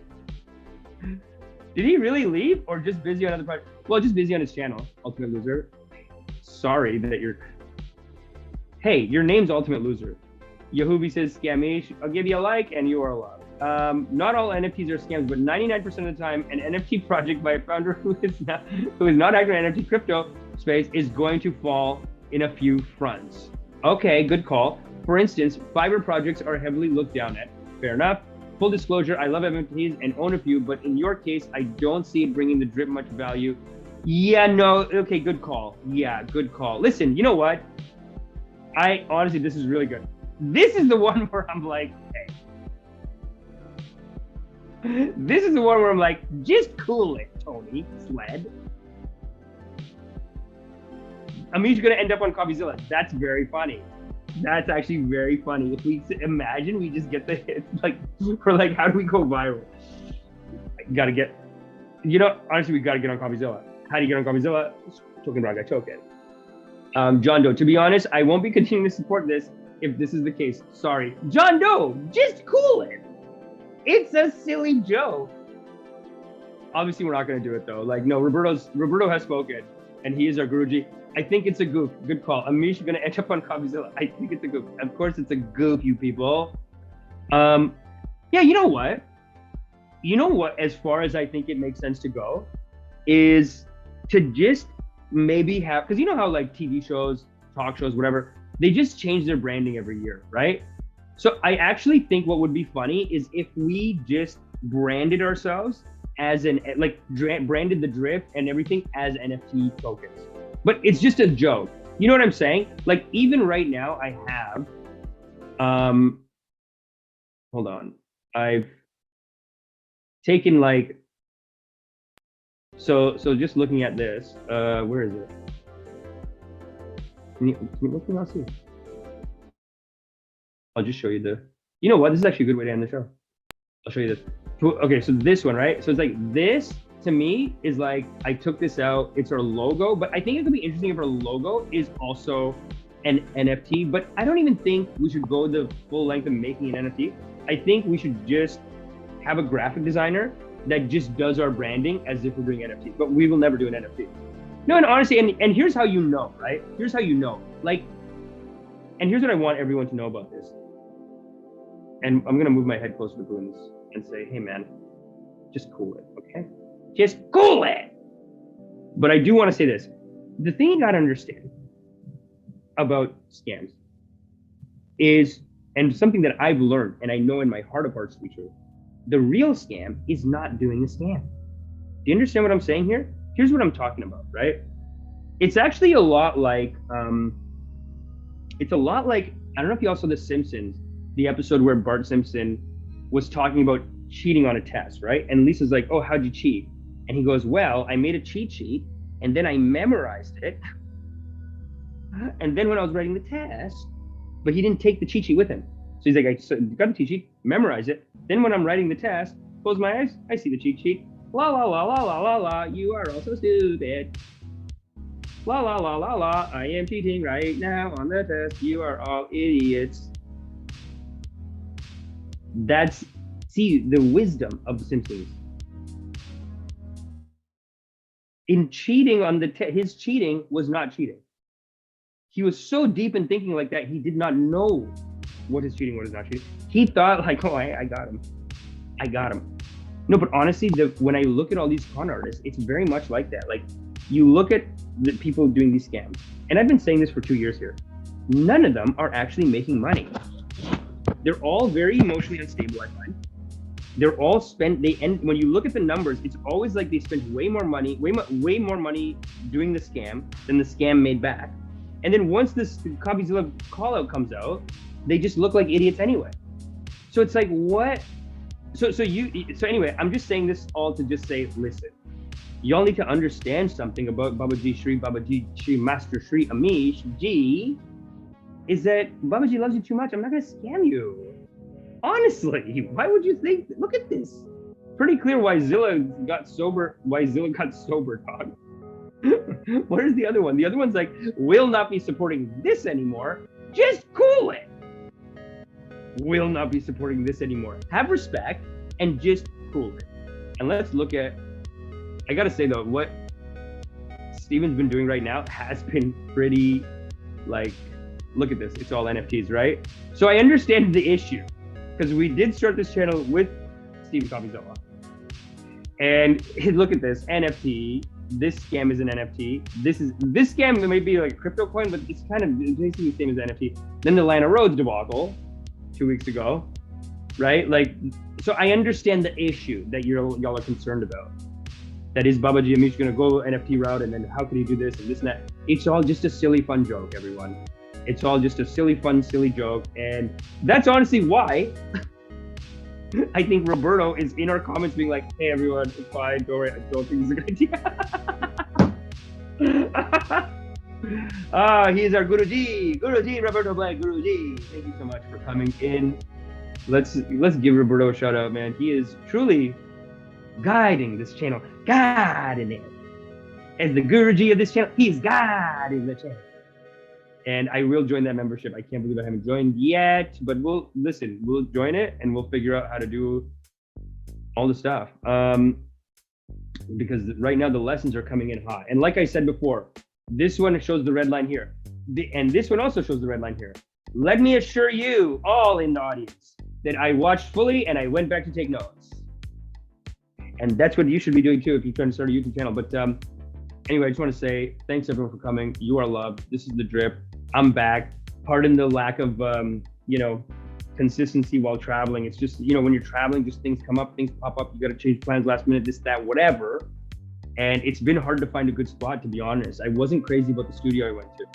Did he really leave or just busy on other projects? Well, just busy on his channel, Ultimate Loser. Sorry that hey, your name's Ultimate Loser. Yahubi says, Scamish, I'll give you a like and you are allowed. Not all NFTs are scams, but 99% of the time, an NFT project by a founder who is not active in NFT crypto space is going to fall in a few fronts. Okay, good call. For instance, Fiverr projects are heavily looked down at. Fair enough. Full disclosure, I love NFTs and own a few, but in your case, I don't see it bringing the drip much value. Yeah, no, okay, good call. Yeah, good call. Listen, you know what? Honestly, this is really good. This is the one where I'm like, hey. This is the one where I'm like, just cool it, Tony Sled. Amish gonna end up on Coffeezilla. That's very funny. That's actually very funny. If we imagine we just get the hits, like, we're like, how do we go viral? Honestly, we gotta get on Coffeezilla. How do you get on Coffeezilla? Token Rock, I took it. John Doe, to be honest, I won't be continuing to support this if this is the case. Sorry. John Doe, just cool it. It's a silly joke. Obviously, we're not going to do it though. Like, no, Roberto has spoken and he is our Guruji. I think it's a goof. Good call. Amish is going to end up on Coffeezilla. I think it's a goof. Of course, it's a goof, you people. Yeah, you know what? As far as I think it makes sense to go is to just maybe have, because you know how like TV shows, talk shows, whatever, they just change their branding every year, right? So I actually think what would be funny is if we just branded ourselves as branded the drip and everything as NFT tokens. But it's just a joke. You know what I'm saying? Like even right now I have, hold on. I've taken like, so just looking at this, where is it? Can you look me? I'll see. I'll just show you you know what? This is actually a good way to end the show. I'll show you this. Okay, so this one, right? So it's like this to me is like, I took this out, it's our logo, but I think it could be interesting if our logo is also an NFT, but I don't even think we should go the full length of making an NFT. I think we should just have a graphic designer that just does our branding as if we're doing NFT, but we will never do an NFT. No, and honestly, and here's how you know, right? Here's how you know, like, and here's what I want everyone to know about this. And I'm gonna move my head closer to Balloons and say, hey man, just cool it, okay? Just cool it. But I do wanna say this. The thing you gotta understand about scams is, and something that I've learned, and I know in my heart of hearts to be true, the real scam is not doing a scam. Do you understand what I'm saying here? Here's what I'm talking about, right? It's actually a lot like, I don't know if you all saw The Simpsons, the episode where Bart Simpson was talking about cheating on a test, right? And Lisa's like, oh, how'd you cheat? And he goes, well, I made a cheat sheet and then I memorized it. And then when I was writing the test, but he didn't take the cheat sheet with him. So he's like, I got the cheat sheet, memorize it. Then when I'm writing the test, close my eyes, I see the cheat sheet. La la la la la la la, you are all so stupid. La la la la la, I am cheating right now on the test. You are all idiots. That's, see, the wisdom of the Simpsons. In cheating on the his cheating was not cheating. He was so deep in thinking like that, he did not know what is cheating, what is not cheating. He thought like, oh, I got him. I got him. No, but honestly, when I look at all these con artists, it's very much like that. Like, you look at the people doing these scams, and I've been saying this for 2 years here. None of them are actually making money. They're all very emotionally unstable, I find. They're all spent, when you look at the numbers, it's always like they spent way more money doing the scam than the scam made back. And then once this Copyzilla call out comes out, they just look like idiots anyway. So it's like, what? So anyway, I'm just saying this all to just say, listen, y'all need to understand something about BabaJi Shri Master Shri Amish Ji, is that BabaJi loves you too much. I'm not gonna scam you. Honestly, why would you think? Look at this. Pretty clear why Zilla got sober, dog. Where's the other one? The other one's like, will not be supporting this anymore. Just cool it. Will not be supporting this anymore. Have respect and just cool it. And let's look at, I gotta say though, what Steven's been doing right now has been pretty, like, look at this, it's all NFTs, right? So I understand the issue, because we did start this channel with Steven Copyzilla. And look at this, NFT, this scam is an NFT. This scam may be like a crypto coin, but it's kind of basically the same as NFT. Then the Lana Rhodes debacle 2 weeks ago, right? Like, so I understand the issue that y'all are concerned about. That is BabaJi Amish gonna go NFT route, and then how can he do this and this and that? It's all just a silly, fun joke, everyone. It's all just a silly, fun, silly joke. And that's honestly why I think Roberto is in our comments being like, hey everyone, it's fine, don't worry, I don't think this is a good idea. He's our Guruji, Roberto Black, Guruji. Thank you so much for coming in. Let's give Roberto a shout out, man. He is truly guiding this channel, guiding it. As the Guruji of this channel, he's guiding the channel. And I will join that membership. I can't believe I haven't joined yet, but we'll join it and we'll figure out how to do all the stuff. Because right now the lessons are coming in hot. And like I said before, this one shows the red line here. And this one also shows the red line here. Let me assure you all in the audience that I watched fully and I went back to take notes. And that's what you should be doing too if you're trying to start a YouTube channel. But anyway, I just want to say thanks everyone for coming. You are loved. This is The Drip. I'm back. Pardon the lack of, consistency while traveling. It's just, when you're traveling, just things come up, things pop up. You got to change plans last minute, this, that, whatever. And it's been hard to find a good spot, to be honest. I wasn't crazy about the studio I went to.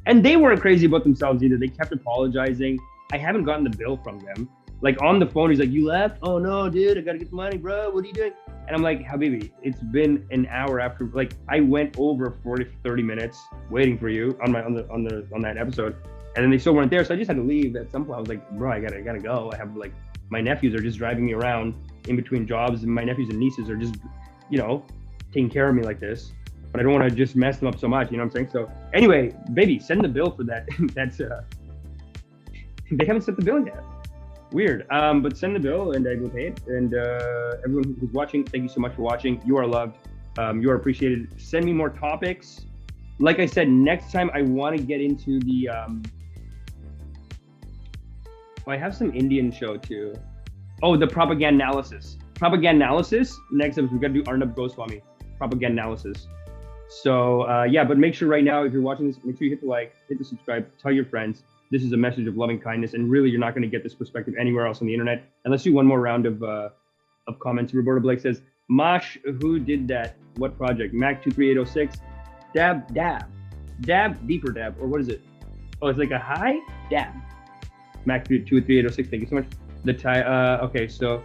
And they weren't crazy about themselves either. They kept apologizing. I haven't gotten the bill from them. Like on the phone, he's like, you left? Oh no, dude, I got to get the money, bro. What are you doing? And I'm like, Habibi, it's been an hour after, like I went over 30 minutes waiting for you on that episode. And then they still weren't there. So I just had to leave at some point. I was like, bro, I gotta go. I have like, my nephews are just driving me around in between jobs, and my nephews and nieces are just, taking care of me like this. But I don't want to just mess them up so much, you know what I'm saying? So anyway, baby, send the bill for that. They haven't sent the bill yet. Weird. But send the bill and I will pay it. And everyone who's watching, thank you so much for watching. You are loved. You are appreciated. Send me more topics. Like I said, next time I want to get into the I have some Indian show too. Oh, the propaganda analysis. Next episode, we got to do Arnab Goswami. Propaganda analysis. So yeah, but make sure right now, if you're watching this, make sure you hit the like, hit the subscribe, tell your friends. This is a message of loving kindness, and really, you're not going to get this perspective anywhere else on the internet. And let's do one more round of comments. Roberto Blake says, Mosh, who did that? What project? Mac 23806. Dab, deeper dab, or what is it? Oh, it's like a high dab. Mac23806, thank you so much. Okay, so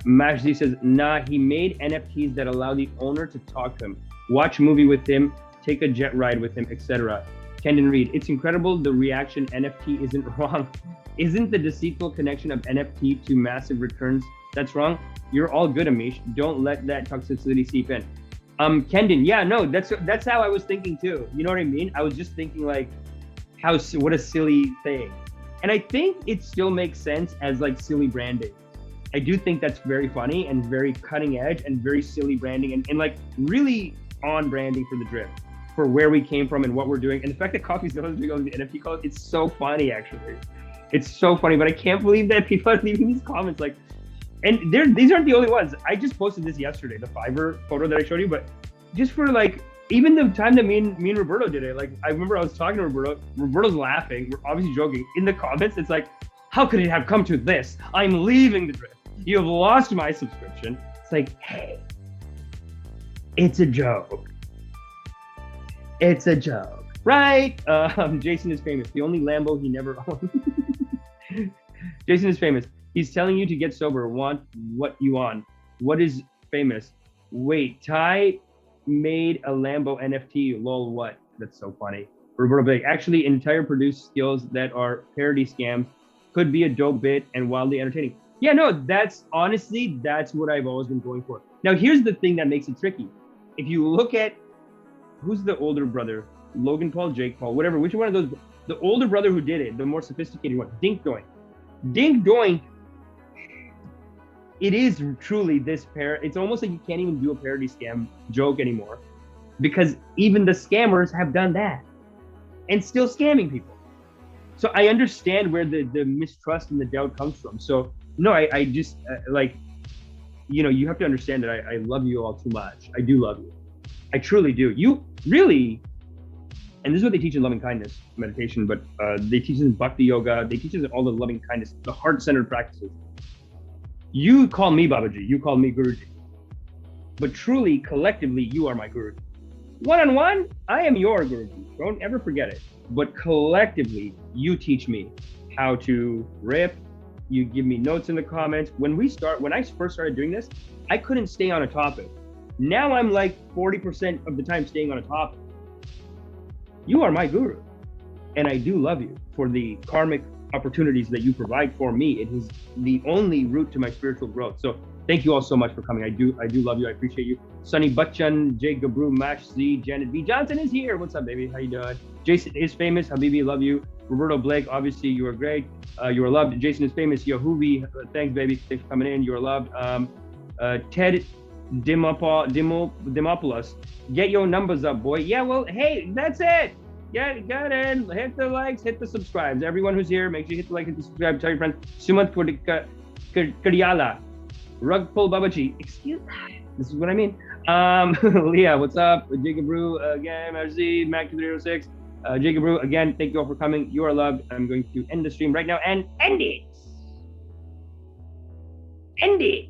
MashZ says, nah, he made NFTs that allow the owner to talk to him, watch a movie with him, take a jet ride with him, etc. Kendon Reed, it's incredible the reaction NFT isn't wrong. Isn't the deceitful connection of NFT to massive returns that's wrong? You're all good, Amish. Don't let that toxicity seep in. Kendon, yeah, no, that's how I was thinking too. You know what I mean? I was just thinking like, what a silly thing. And I think it still makes sense as like silly branding. I do think that's very funny and very cutting edge and very silly branding and like really on branding for the drip, for where we came from and what we're doing. And the fact that Coffee's going to the NFT calls, it's so funny actually. It's so funny, but I can't believe that people are leaving these comments like, and these aren't the only ones. I just posted this yesterday, the Fiverr photo that I showed you, but just for like, even the time that me and Roberto did it, like I remember I was talking to Roberto's laughing, we're obviously joking. In the comments, it's like, how could it have come to this? I'm leaving the drip. You have lost my subscription. It's like, hey, it's a joke. It's a joke, right? Jason is famous. The only Lambo he never owned. Jason is famous. He's telling you to get sober. Want what you want. What is famous? Wait, Ty made a Lambo NFT. Lol, what? That's so funny. Roberto Blake. Actually, entire produced skills that are parody scams could be a dope bit and wildly entertaining. Yeah, no, that's honestly, that's what I've always been going for. Now, here's the thing that makes it tricky. If you look at who's the older brother, Logan Paul, Jake Paul, whatever, which one of those, the older brother who did it, the more sophisticated one, Dink Doink. Dink Doink, it is truly this it's almost like you can't even do a parody scam joke anymore because even the scammers have done that and still scamming people. So I understand where the mistrust and the doubt comes from. So no, I just like, you know, you have to understand that I love you all too much. I do love you. I truly do. You really, and this is what they teach in loving kindness meditation, but they teach us in bhakti yoga. They teach us all the loving kindness, the heart-centered practices. You call me Babaji, you call me Guruji. But truly, collectively, you are my Guruji. One-on-one, I am your Guruji. Don't ever forget it. But collectively, you teach me how to rip. You give me notes in the comments. When I first started doing this, I couldn't stay on a topic. Now I'm like 40% of the time staying on a topic. You are my guru. And I do love you for the karmic opportunities that you provide for me. It is the only route to my spiritual growth. So thank you all so much for coming. I do love you. I appreciate you. Sunny Bachchan, Jay Gabru, Mash Z, Janet B. Johnson is here. What's up, baby? How you doing? Jason is famous. Habibi, love you. Roberto Blake, obviously you are great. You are loved. Jason is famous. Yahuvi, thanks, baby. Thanks for coming in. You are loved. Ted Dimopoulos, get your numbers up, boy. Yeah, well, hey, that's it. Yeah, get in, hit the likes, hit the subscribes. Everyone who's here, make sure you hit the like, hit the subscribe, tell your friends. Sumant Kadiala, Rug Pull Babaji. Excuse me, this is what I mean. Leah, what's up? Jacob Brew, again, RZ, Mac306. Jacob Brew, again, thank you all for coming. You are loved. I'm going to end the stream right now and end it. End it.